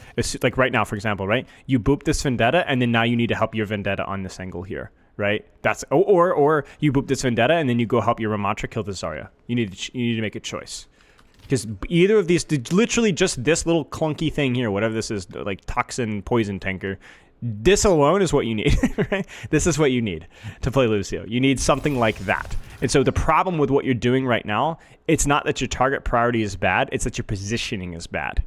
like right now, for example, right? You boop this Vendetta, and then now you need to help your Vendetta on this angle here, right? That's or you boop this Vendetta, and then you go help your Ramatra kill the Zarya. You need to make a choice. Because either of these, literally just this little clunky thing here, whatever this is, like toxin poison tanker, this alone is what you need, right? This is what you need to play Lucio. You need something like that. And so the problem with what you're doing right now, it's not that your target priority is bad, it's that your positioning is bad.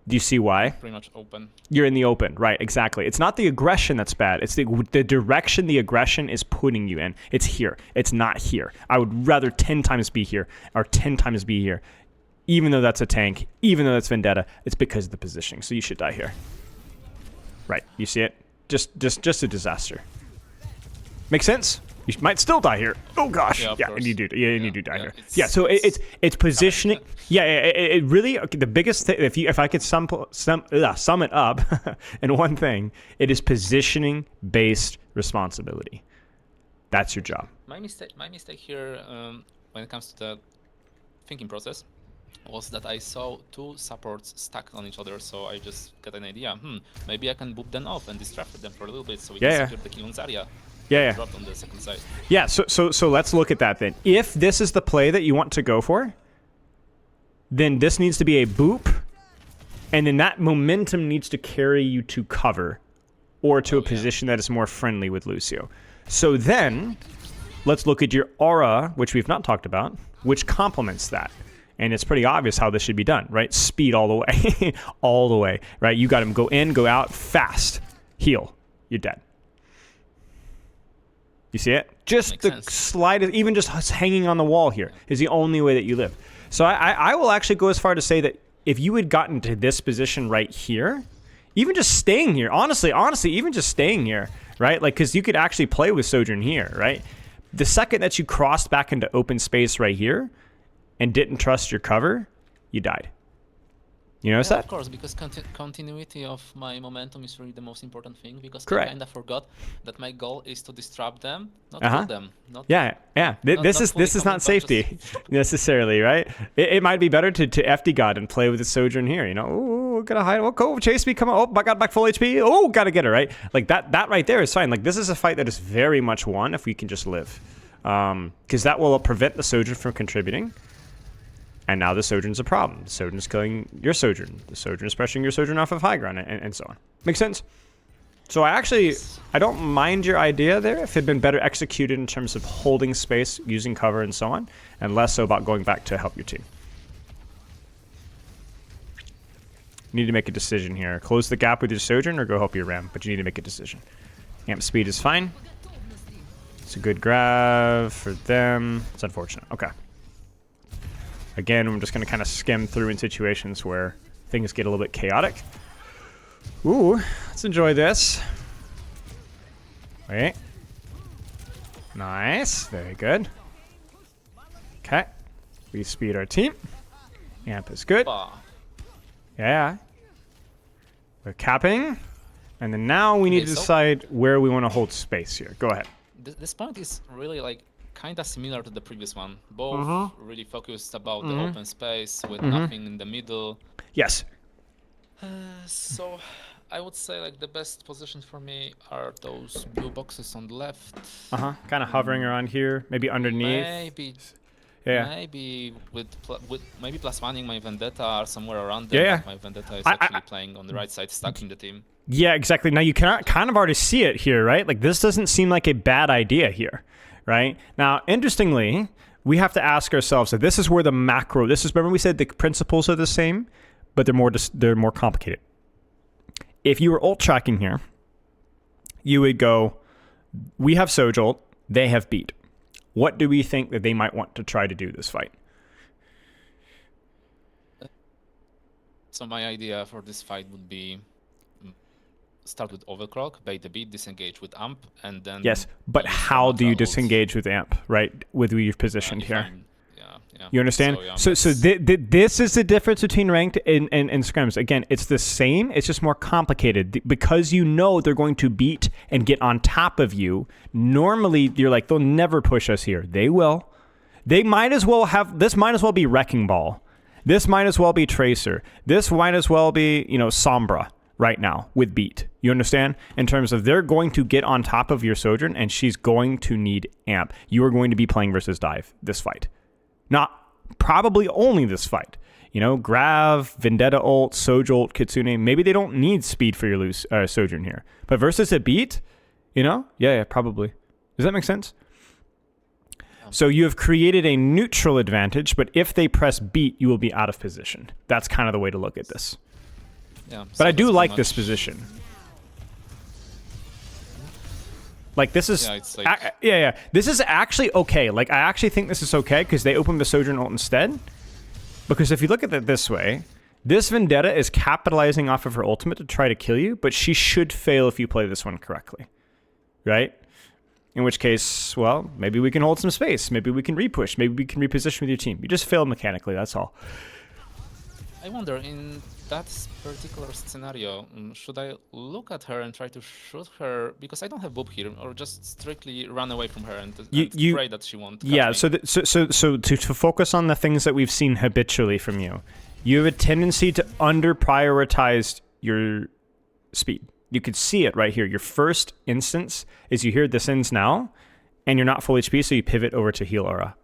Do you see why? Pretty much open. You're in the open, right? Exactly. It's not the aggression that's bad. It's the direction the aggression is putting you in. It's here. It's not here. I would rather 10 times be here or 10 times be here. Even though that's a tank, even though that's Vendetta, it's because of the positioning. So you should die here. Right. You see it? Just a disaster. Make sense? You might still die here. Oh gosh. Yeah, and you do. Yeah, and you do die here. Yeah. So it's positioning. Yeah. It really. Okay, the biggest thing, if I could sum it up in one thing, it is positioning based responsibility. That's your job. My mistake here, when it comes to the thinking process, was that I saw two supports stacked on each other, so I just got an idea. Maybe I can boop them off and distract them for a little bit, so we can secure the kill on Zarya. Yeah. Dropped on the second side. Yeah. So let's look at that then. If this is the play that you want to go for, then this needs to be a boop, and then that momentum needs to carry you to cover, or to a position that is more friendly with Lucio. So then, let's look at your aura, which we've not talked about, which complements that. And it's pretty obvious how this should be done, right? Speed all the way. All the way, right? You got him go in, go out, fast. Heal. You're dead. You see it? Just the slightest, even just hanging on the wall here is the only way that you live. So I will actually go as far to say that if you had gotten to this position right here, even just staying here, honestly, even just staying here, right? Like, because you could actually play with Sojourn here, right? The second that you crossed back into open space right here and didn't trust your cover, you died. You notice that? Of course, because continuity of my momentum is really the most important thing, because Correct. I kind of forgot that my goal is to disrupt them, not kill them. This is not safety necessarily, right? It might be better to FDGod and play with the Sojourn here, you know? Oh, gotta hide. Oh, go, chase me, come on. Oh, I got back full HP. Oh, gotta get her, right? Like, that right there is fine. Like, this is a fight that is very much won if we can just live. Because that will prevent the Sojourn from contributing. And now the Sojourn's a problem. The Sojourn's killing your Sojourn. The Sojourn is pressuring your Sojourn off of high ground, and so on. Makes sense? So I don't mind your idea there if it had been better executed in terms of holding space, using cover, and so on, and less so about going back to help your team. You need to make a decision here. Close the gap with your Sojourn or go help your Ram, but you need to make a decision. Amp speed is fine. It's a good grab for them. It's unfortunate. Okay. Again, I'm just going to kind of skim through in situations where things get a little bit chaotic. Ooh, let's enjoy this. Wait. Nice. Very good. Okay. We speed our team. Amp is good. Yeah. We're capping. And then now we need to decide where we want to hold space here. Go ahead. This point is really like kind of similar to the previous one. Both really focused about the open space with nothing in the middle. Yes. So I would say like the best positions for me are those blue boxes on the left. Kind of hovering around here, maybe underneath. Maybe. Yeah. Maybe with maybe +1ing my Vendetta or somewhere around there. Yeah. My Vendetta is actually playing on the right side, stacking the team. Yeah, exactly. Now you can kind of already see it here, right? Like this doesn't seem like a bad idea here, right? Now, interestingly, we have to ask ourselves that this is where the macro. Remember we said the principles are the same, but they're more complicated. If you were ult tracking here, you would go, we have Soj ult, they have beat. What do we think that they might want to try to do this fight? So my idea for this fight would be start with overclock, bait the beat, disengage with amp, and then... Yes, but how do you disengage with amp, right? With where you've positioned here. Yeah. You understand? So, yeah, So this is the difference between ranked and scrims. Again, it's the same. It's just more complicated because you know they're going to beat and get on top of you. Normally, you're like, they'll never push us here. They will. They might as well have, this might as well be Wrecking Ball. This might as well be Tracer. This might as well be, Sombra right now with beat. You understand? In terms of they're going to get on top of your Sojourn and she's going to need amp. You are going to be playing versus dive this fight. Not probably only this fight. Grav, Vendetta ult, Soj ult, Kitsune. Maybe they don't need speed for your Sojourn here. But versus a beat, yeah, probably. Does that make sense? So you have created a neutral advantage, but if they press beat, you will be out of position. That's kind of the way to look at this. Yeah, but I do like this position. Like this is, yeah, it's like... yeah. This is actually okay. Like I actually think this is okay because they opened the Sojourn ult instead. Because if you look at it this way, this Vendetta is capitalizing off of her ultimate to try to kill you, but she should fail if you play this one correctly, right? In which case, well, maybe we can hold some space. Maybe we can repush. Maybe we can reposition with your team. You just failed mechanically. That's all. I wonder, in that particular scenario, should I look at her and try to shoot her because I don't have Boop here, or just strictly run away from her and pray that she won't? Yeah. So to focus on the things that we've seen habitually from you, you have a tendency to under prioritize your speed. You could see it right here. Your first instance is you hear this ends now, and you're not full HP, so you pivot over to heal aura.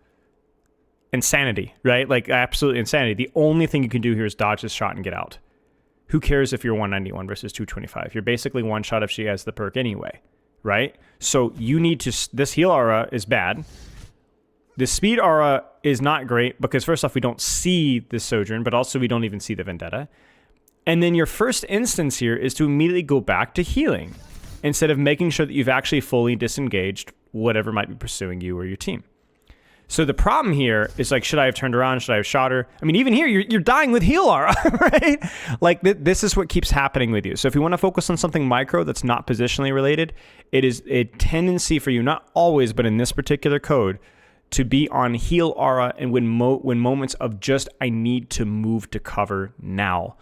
Insanity, right? Like absolute insanity. The only thing you can do here is dodge this shot and get out. Who cares if you're 191 versus 225? You're basically one shot if she has the perk anyway, right? So you need to... This heal aura is bad. The speed aura is not great because first off, we don't see the Sojourn, but also we don't even see the Vendetta. And then your first instance here is to immediately go back to healing instead of making sure that you've actually fully disengaged whatever might be pursuing you or your team. So the problem here is like, should I have turned around? Should I have shot her? I mean, even here, you're dying with heal aura, right? Like this is what keeps happening with you. So if you want to focus on something micro that's not positionally related, it is a tendency for you, not always, but in this particular code, to be on heal aura and when moments of just, I need to move to cover now.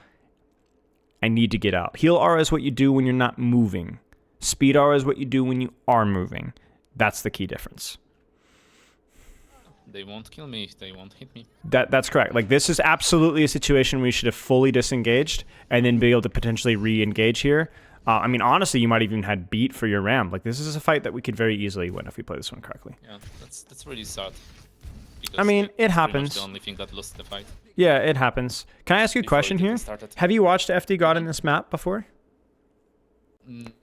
I need to get out. Heal aura is what you do when you're not moving. Speed aura is what you do when you are moving. That's the key difference. They won't kill me if they won't hit me. That's correct. Like this is absolutely a situation where you should have fully disengaged and then be able to potentially re-engage here. I mean, honestly, you might even had beat for your ram. Like this is a fight that we could very easily win if we play this one correctly. Yeah, that's really sad. I mean, it happens. The only thing that lost the fight. Yeah, it happens. Can I ask you a question here? Have you watched FDGod in this map before?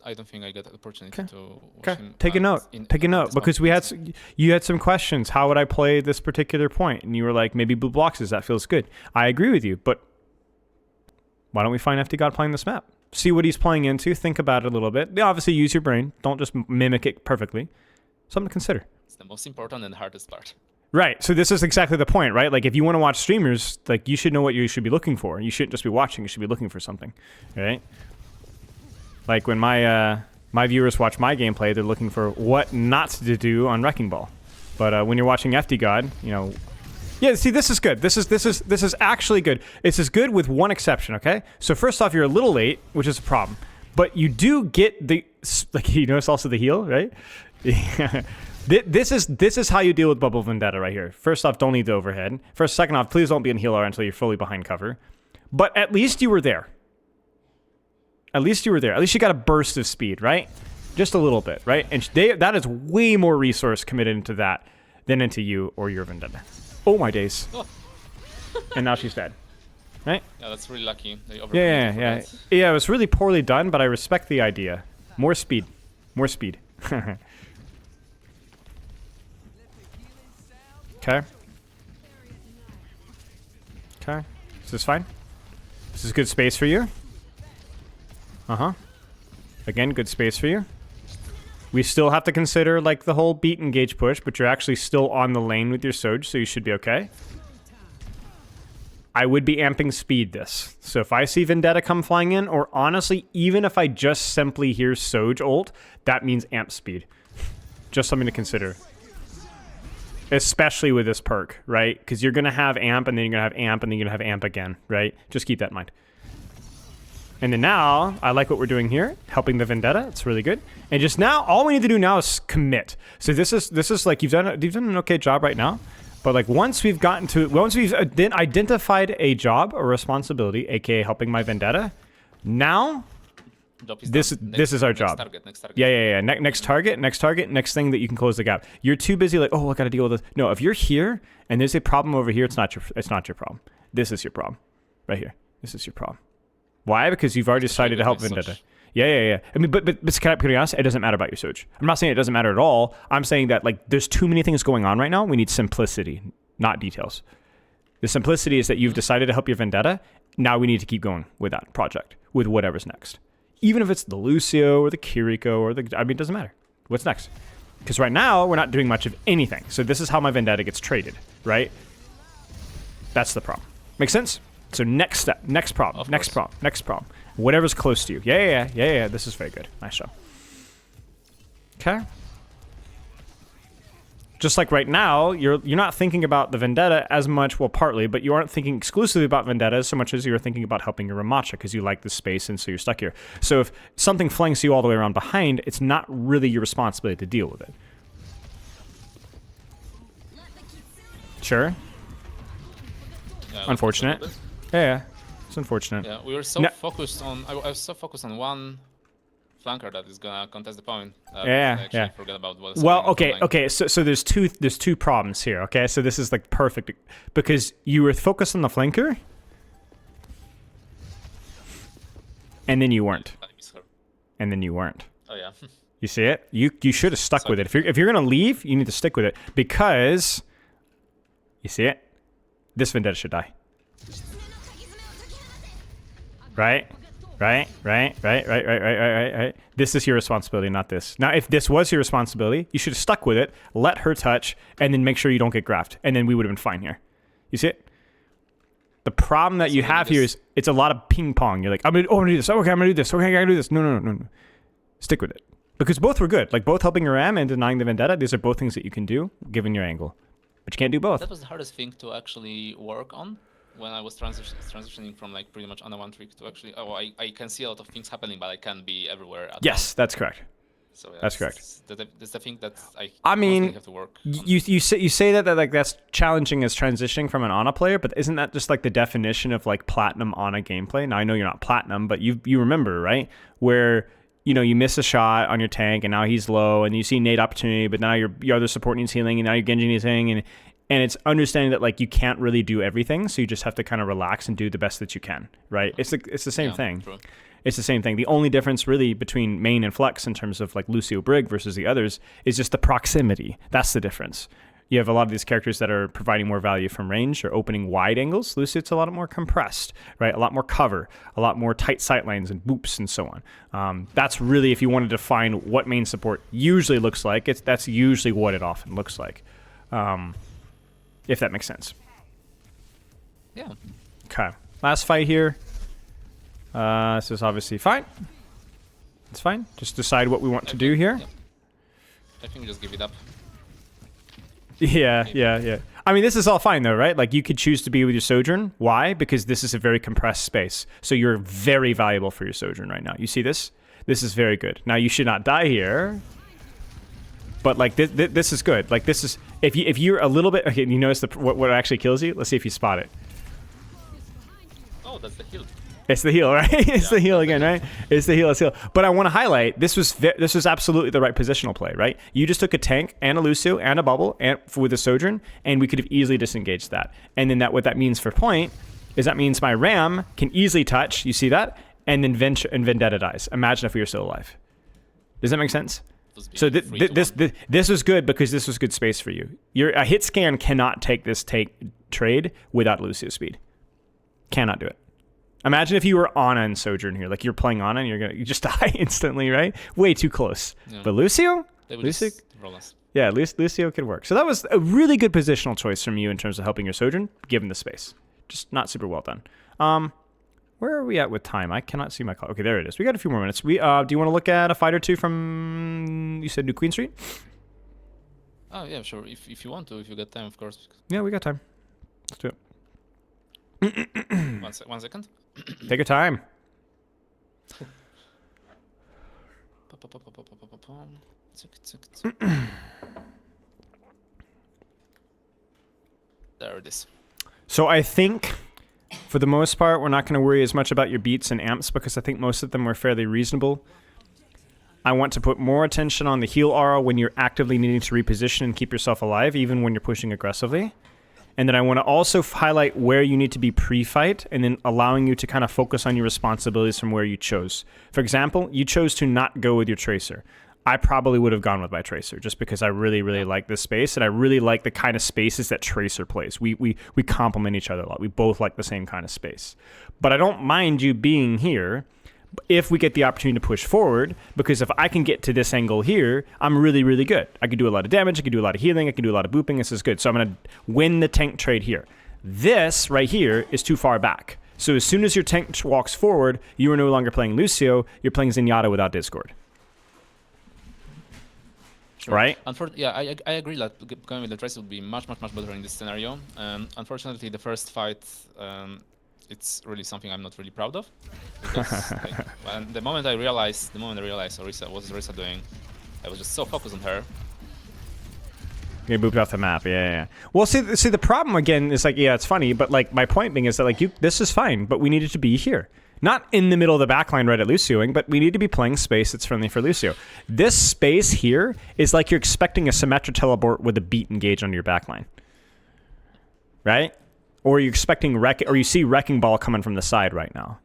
I don't think I got the opportunity to watch him. Take a note. Take a note because you had some questions. How would I play this particular point? And you were like, maybe blue boxes. That feels good. I agree with you, but why don't we find FDGod playing this map? See what he's playing into. Think about it a little bit. Obviously, use your brain. Don't just mimic it perfectly. Something to consider. It's the most important and hardest part. Right. So this is exactly the point, right? Like if you want to watch streamers, like you should know what you should be looking for. You shouldn't just be watching. You should be looking for something, right? Like when my viewers watch my gameplay, they're looking for what not to do on Wrecking Ball. But when you're watching FDGod, yeah. See, this is good. This is actually good. This is good with one exception. Okay. So first off, you're a little late, which is a problem. But you do get the you notice also the heal, right? Yeah. This is how you deal with Bubble Vendetta right here. First off, don't need the overhead. Second off, please don't be in healer until you're fully behind cover. But at least you were there. At least you were there. At least you got a burst of speed, right? Just a little bit, right? And that is way more resource committed into that than into you or your Vendetta. Oh my days. Oh. And now she's dead. Right? Yeah, that's really lucky. Yeah, it was really poorly done, but I respect the idea. More speed. More speed. Okay. Okay. Is this fine? This is good space for you? Uh-huh. Again, good space for you. We still have to consider, like, the whole beat engage push, but you're actually still on the lane with your Soj, so you should be okay. I would be amping speed this. So if I see Vendetta come flying in, or honestly, even if I just simply hear Soj ult, that means amp speed. Just something to consider. especially with this perk, right? Because you're going to have amp, and then you're going to have amp, and then you're going to have amp again, right? Just keep that in mind. And then now, I like what we're doing here, helping the Vendetta. It's really good. And just now, all we need to do now is commit. So this is like, you've done an okay job right now. But like once we've identified a job or responsibility, aka helping my Vendetta, now this is our job. Next target. Yeah. Next target, next thing that you can close the gap. You're too busy like, oh, I got to deal with this. No, if you're here and there's a problem over here, it's not your problem. This is your problem, right here. This is your problem. Why? Because you've already decided to help Vendetta. Yeah. I mean, but can I be honest? It doesn't matter about your Soch. I'm not saying it doesn't matter at all. I'm saying that like there's too many things going on right now. We need simplicity, not details. The simplicity is that you've decided to help your Vendetta. Now we need to keep going with that project, with whatever's next. Even if it's the Lucio or the Kiriko or it doesn't matter. What's next? Because right now we're not doing much of anything. So this is how my Vendetta gets traded, right? That's the problem. Make sense? So next step, next problem. Whatever's close to you. Yeah. This is very good. Nice job. Okay. Just like right now, you're not thinking about the Vendetta as much, well, partly, but you aren't thinking exclusively about Vendetta so much as you're thinking about helping your Ramacha because you like the space and so you're stuck here. So if something flanks you all the way around behind, it's not really your responsibility to deal with it. Sure. Yeah, unfortunate. Yeah. It's unfortunate. Yeah, we were so focused on. I was so focused on one flanker that is gonna contest the point. I forget about what. Well, okay. So there's two problems here. Okay, so this is like perfect because you were focused on the flanker, and then you weren't. Oh yeah. You see it? You should have stuck with it. If you're gonna leave, you need to stick with it because you see it. This Vendetta should die. Right. This is your responsibility, not this. Now, if this was your responsibility, you should have stuck with it, let her touch, and then make sure you don't get graphed, and then we would have been fine here. You see it? The problem that you have here is it's a lot of ping pong. You're like, I'm gonna do this. Okay, I'm gonna do this. Okay, I gotta do this. No. Stick with it. Because both were good. Like, both helping your Ram and denying the Vendetta, these are both things that you can do, given your angle. But you can't do both. That was the hardest thing to actually work on. When I was transitioning from like pretty much on a one trick to actually, I can see a lot of things happening, but I can't be everywhere at once. That's correct. So yeah, that's correct. That's the thing that I mean, have to work. You say that like that's challenging as transitioning from an Ana player, but isn't that just like the definition of like platinum Ana gameplay? Now I know you're not platinum, but you remember, right? Where you miss a shot on your tank and now he's low, and you see nade opportunity, but now your other support needs healing, and now your Genji needs healing, and it's understanding that like you can't really do everything, so you just have to kind of relax and do the best that you can, right? It's the same thing. True. It's the same thing. The only difference really between main and flex in terms of like Lucio Brig versus the others is just the proximity. That's the difference. You have a lot of these characters that are providing more value from range or opening wide angles. Lucio, it's a lot more compressed, right? A lot more cover, a lot more tight sight lines and boops and so on. That's really, if you want to define what main support usually looks like, that's usually what it often looks like. If that makes sense. Yeah. Okay. Last fight here. This is obviously fine. It's fine. Just decide what we want to do here. Yeah. I think just give it up. Yeah. I mean, this is all fine though, right? Like you could choose to be with your Sojourn. Why? Because this is a very compressed space. So you're very valuable for your Sojourn right now. You see this? This is very good. Now you should not die here. But like this is good. Like this is if you're a little bit okay. You notice what actually kills you. Let's see if you spot it. Oh, that's the heal. It's the heal, right? It's the heal again, right? It's the heal. It's heal. But I want to highlight this was absolutely the right positional play, right? You just took a tank and a Lucio and a bubble and with a Sojourn, and we could have easily disengaged that. And then what that means for point is that means my Ram can easily touch. You see that? And then Vendetta dies. Imagine if we were still alive. Does that make sense? So this was good because this was good space for you. A hit scan cannot take this trade without Lucio speed. Cannot do it. Imagine if you were Ana and Sojourn here, like you're playing Ana and you just die instantly, right? Way too close. Yeah. But Lucio, yeah, Lucio could work. So that was a really good positional choice from you in terms of helping your Sojourn, given the space. Just not super well done. Where are we at with time? I cannot see my clock. Okay, there it is. We got a few more minutes. Do you want to look at a fight or two from, you said New Queen Street? Oh yeah, sure. If you want to, if you get time, of course. Yeah, we got time. Let's do it. 1 second. Take your time. There it is. So I think, for the most part, we're not going to worry as much about your beats and amps because I think most of them were fairly reasonable. I want to put more attention on the heal aura when you're actively needing to reposition and keep yourself alive, even when you're pushing aggressively. And then I want to also highlight where you need to be pre-fight and then allowing you to kind of focus on your responsibilities from where you chose. For example, you chose to not go with your Tracer. I probably would have gone with my Tracer just because I really, really like this space and I really like the kind of spaces that Tracer plays. We complement each other a lot. We both like the same kind of space. But I don't mind you being here if we get the opportunity to push forward, because if I can get to this angle here, I'm really, really good. I can do a lot of damage, I can do a lot of healing, I can do a lot of booping, this is good. So I'm going to win the tank trade here. This right here is too far back. So as soon as your tank walks forward, you are no longer playing Lucio, you're playing Zenyatta without Discord. Sure. Right? Yeah, I agree that going with the Tracer would be much better in this scenario. Unfortunately, the first fight, it's really something I'm not really proud of. Because the moment I realized Orisa, what is Orisa doing, I was just so focused on her. You booped off the map, yeah. Well, see, the problem again is like, yeah, it's funny, but like my point being is that like this is fine, but we needed to be here, not in the middle of the backline right at Lucioing, but we need to be playing space that's friendly for Lucio. This space here is like you're expecting a Symmetra teleport with a beat engage on your backline, right? Or you're expecting or you see Wrecking Ball coming from the side right now.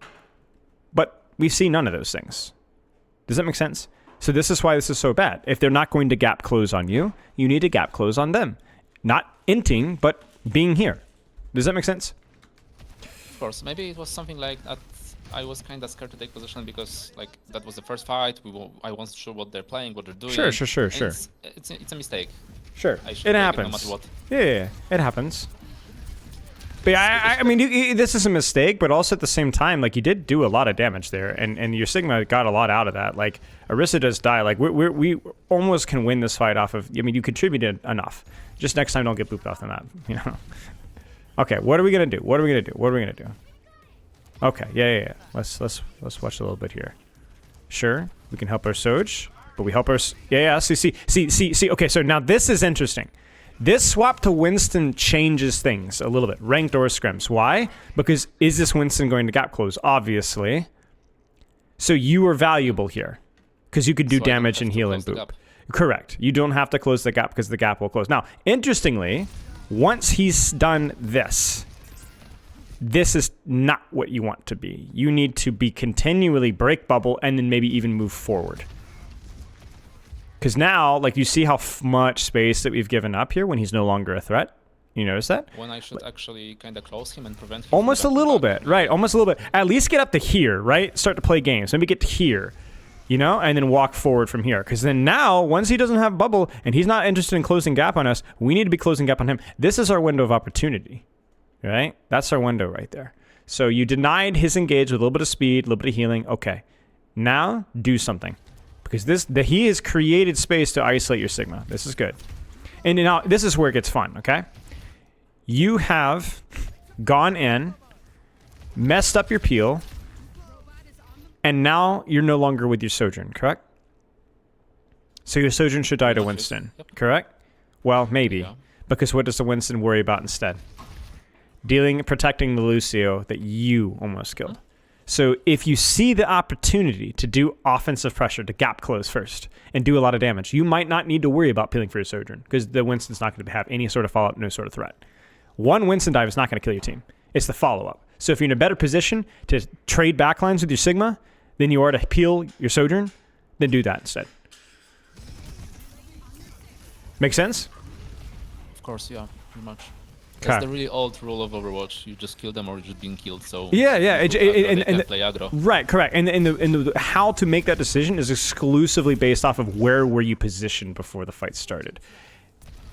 But we see none of those things. Does that make sense? So this is why this is so bad. If they're not going to gap close on you, you need to gap close on them. Not inting, but being here. Does that make sense? Of course, maybe it was something like that. I was kind of scared to take position because like that was the first fight. I wasn't sure what they're playing, what they're doing. Sure. It's a mistake. Sure, it happens. No matter what. Yeah, it happens. But I mean, this is a mistake, but also at the same time, like you did do a lot of damage there, and your Sigma got a lot out of that. Like Orisa does die. Like we almost can win this fight off of. I mean, you contributed enough. Just next time, don't get booped off the map. You know. Okay, what are we gonna do? Okay, yeah. Let's watch a little bit here. Sure, we can help our Soj, but we help our. Yeah. See. Okay, so now this is interesting. This swap to Winston changes things a little bit. Ranked or scrims. Why? Because is this Winston going to gap close? Obviously. So you are valuable here. Because you could do damage and heal and boop. Correct. You don't have to close the gap because the gap will close. Now, interestingly, once he's done this is not what you want to be. You need to be continually break bubble and then maybe even move forward. Because now, like, you see how much space that we've given up here when he's no longer a threat? You notice that? When I should actually kind of close him and prevent him. Almost a little bit, right? Almost a little bit. At least get up to here, right? Start to play games. Maybe get to here, you know? And then walk forward from here. Because then now, once he doesn't have bubble and he's not interested in closing gap on us, we need to be closing gap on him. This is our window of opportunity, right? That's our window right there. So you denied his engage with a little bit of speed, a little bit of healing. Okay. Now, do something. Because he has created space to isolate your Sigma. This is good. And now, this is where it gets fun, okay? You have gone in, messed up your peel, and now you're no longer with your Sojourn, correct? So your Sojourn should die to Winston, correct? Well, maybe. Yeah. Because what does the Winston worry about instead? Protecting the Lucio that you almost killed. Huh? So if you see the opportunity to do offensive pressure, to gap close first, and do a lot of damage, you might not need to worry about peeling for your Sojourn, because the Winston's not going to have any sort of follow-up, no sort of threat. One Winston dive is not going to kill your team. It's the follow-up. So if you're in a better position to trade backlines with your Sigma than you are to peel your Sojourn, then do that instead. Make sense? Of course, yeah, pretty much. That's the really old rule of Overwatch. You just kill them or you're just being killed. So yeah. And play aggro. Right, correct. And the how to make that decision is exclusively based off of where were you positioned before the fight started.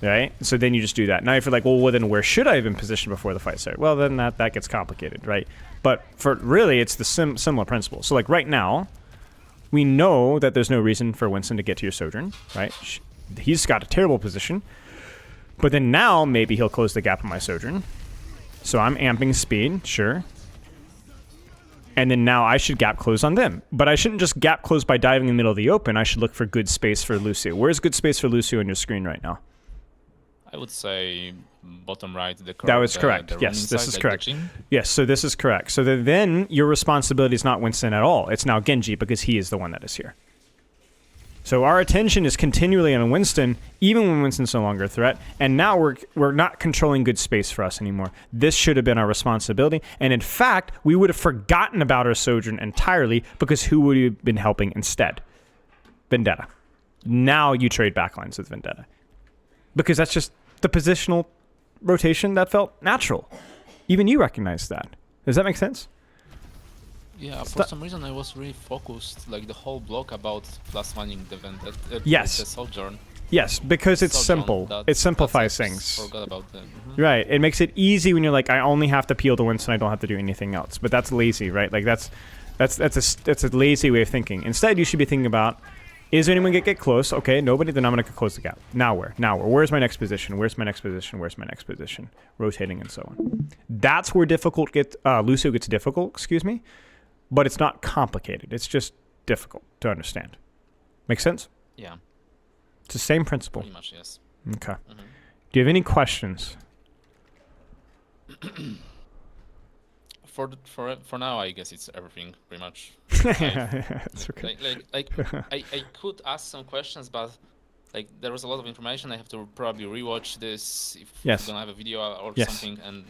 Right? So then you just do that. Now if you're like, well then where should I have been positioned before the fight started? Well, then that gets complicated, right? But for really, it's the similar principle. So like right now, we know that there's no reason for Winston to get to your Sojourn, right? He's got a terrible position. But then now maybe he'll close the gap on my Sojourn. So I'm amping speed, sure. And then now I should gap close on them. But I shouldn't just gap close by diving in the middle of the open. I should look for good space for Lucio. Where's good space for Lucio on your screen right now? I would say bottom right. That was correct. Yes, this is correct. Yes, so this is correct. So then your responsibility is not Winston at all. It's now Genji because he is the one that is here. So our attention is continually on Winston, even when Winston's no longer a threat. And now we're not controlling good space for us anymore. This should have been our responsibility. And in fact, we would have forgotten about our Sojourn entirely because who would have been helping instead? Vendetta. Now you trade backlines with Vendetta. Because that's just the positional rotation that felt natural. Even you recognize that. Does that make sense? Yeah, for some reason I was really focused, like the whole block about plus mining the Vendetta. Yes. The Sojourn. Yes, because it's simple. It simplifies things. Forgot about them. Right. It makes it easy when you're like, I only have to peel to Winston. I don't have to do anything else. But that's lazy, right? Like that's a lazy way of thinking. Instead, you should be thinking about, is there anyone get close? Okay, nobody. Then I'm gonna close the gap. Now where? Now where? Where's my next position? Where's my next position? Where's my next position? Rotating and so on. That's where Lucio gets difficult. Excuse me. But it's not complicated. It's just difficult to understand. Make sense? Yeah. It's the same principle. Pretty much, yes. Okay. Mm-hmm. Do you have any questions? For now, I guess it's everything pretty much. That's okay. I could ask some questions, but like there was a lot of information. I have to probably rewatch this if we're gonna have a video or something, and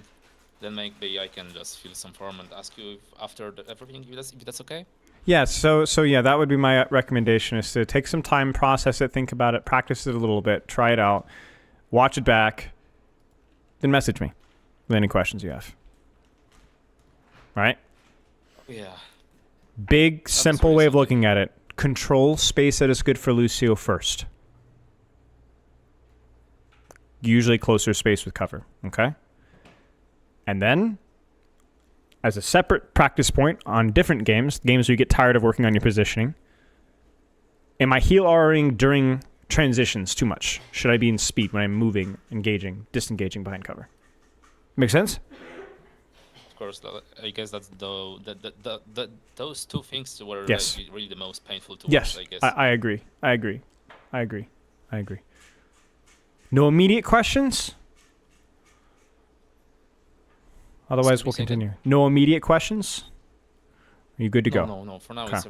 then maybe I can just fill some form and ask you after everything, if that's okay. Yeah, so yeah, that would be my recommendation, is to take some time, process it, think about it, practice it a little bit, try it out, watch it back, then message me with any questions you have. Right? Yeah. Big, simple way of looking at it. Control space that is good for Lucio first. Usually closer space with cover, okay? And then, as a separate practice point on different games where you get tired of working on your positioning, am I heal RRing during transitions too much? Should I be in speed when I'm moving, engaging, disengaging behind cover? Make sense? Of course, I guess that's those two things were really the most painful to watch, I guess. I agree. I agree. No immediate questions? Otherwise, we'll continue. No immediate questions? Are you good to go? No. For now, it's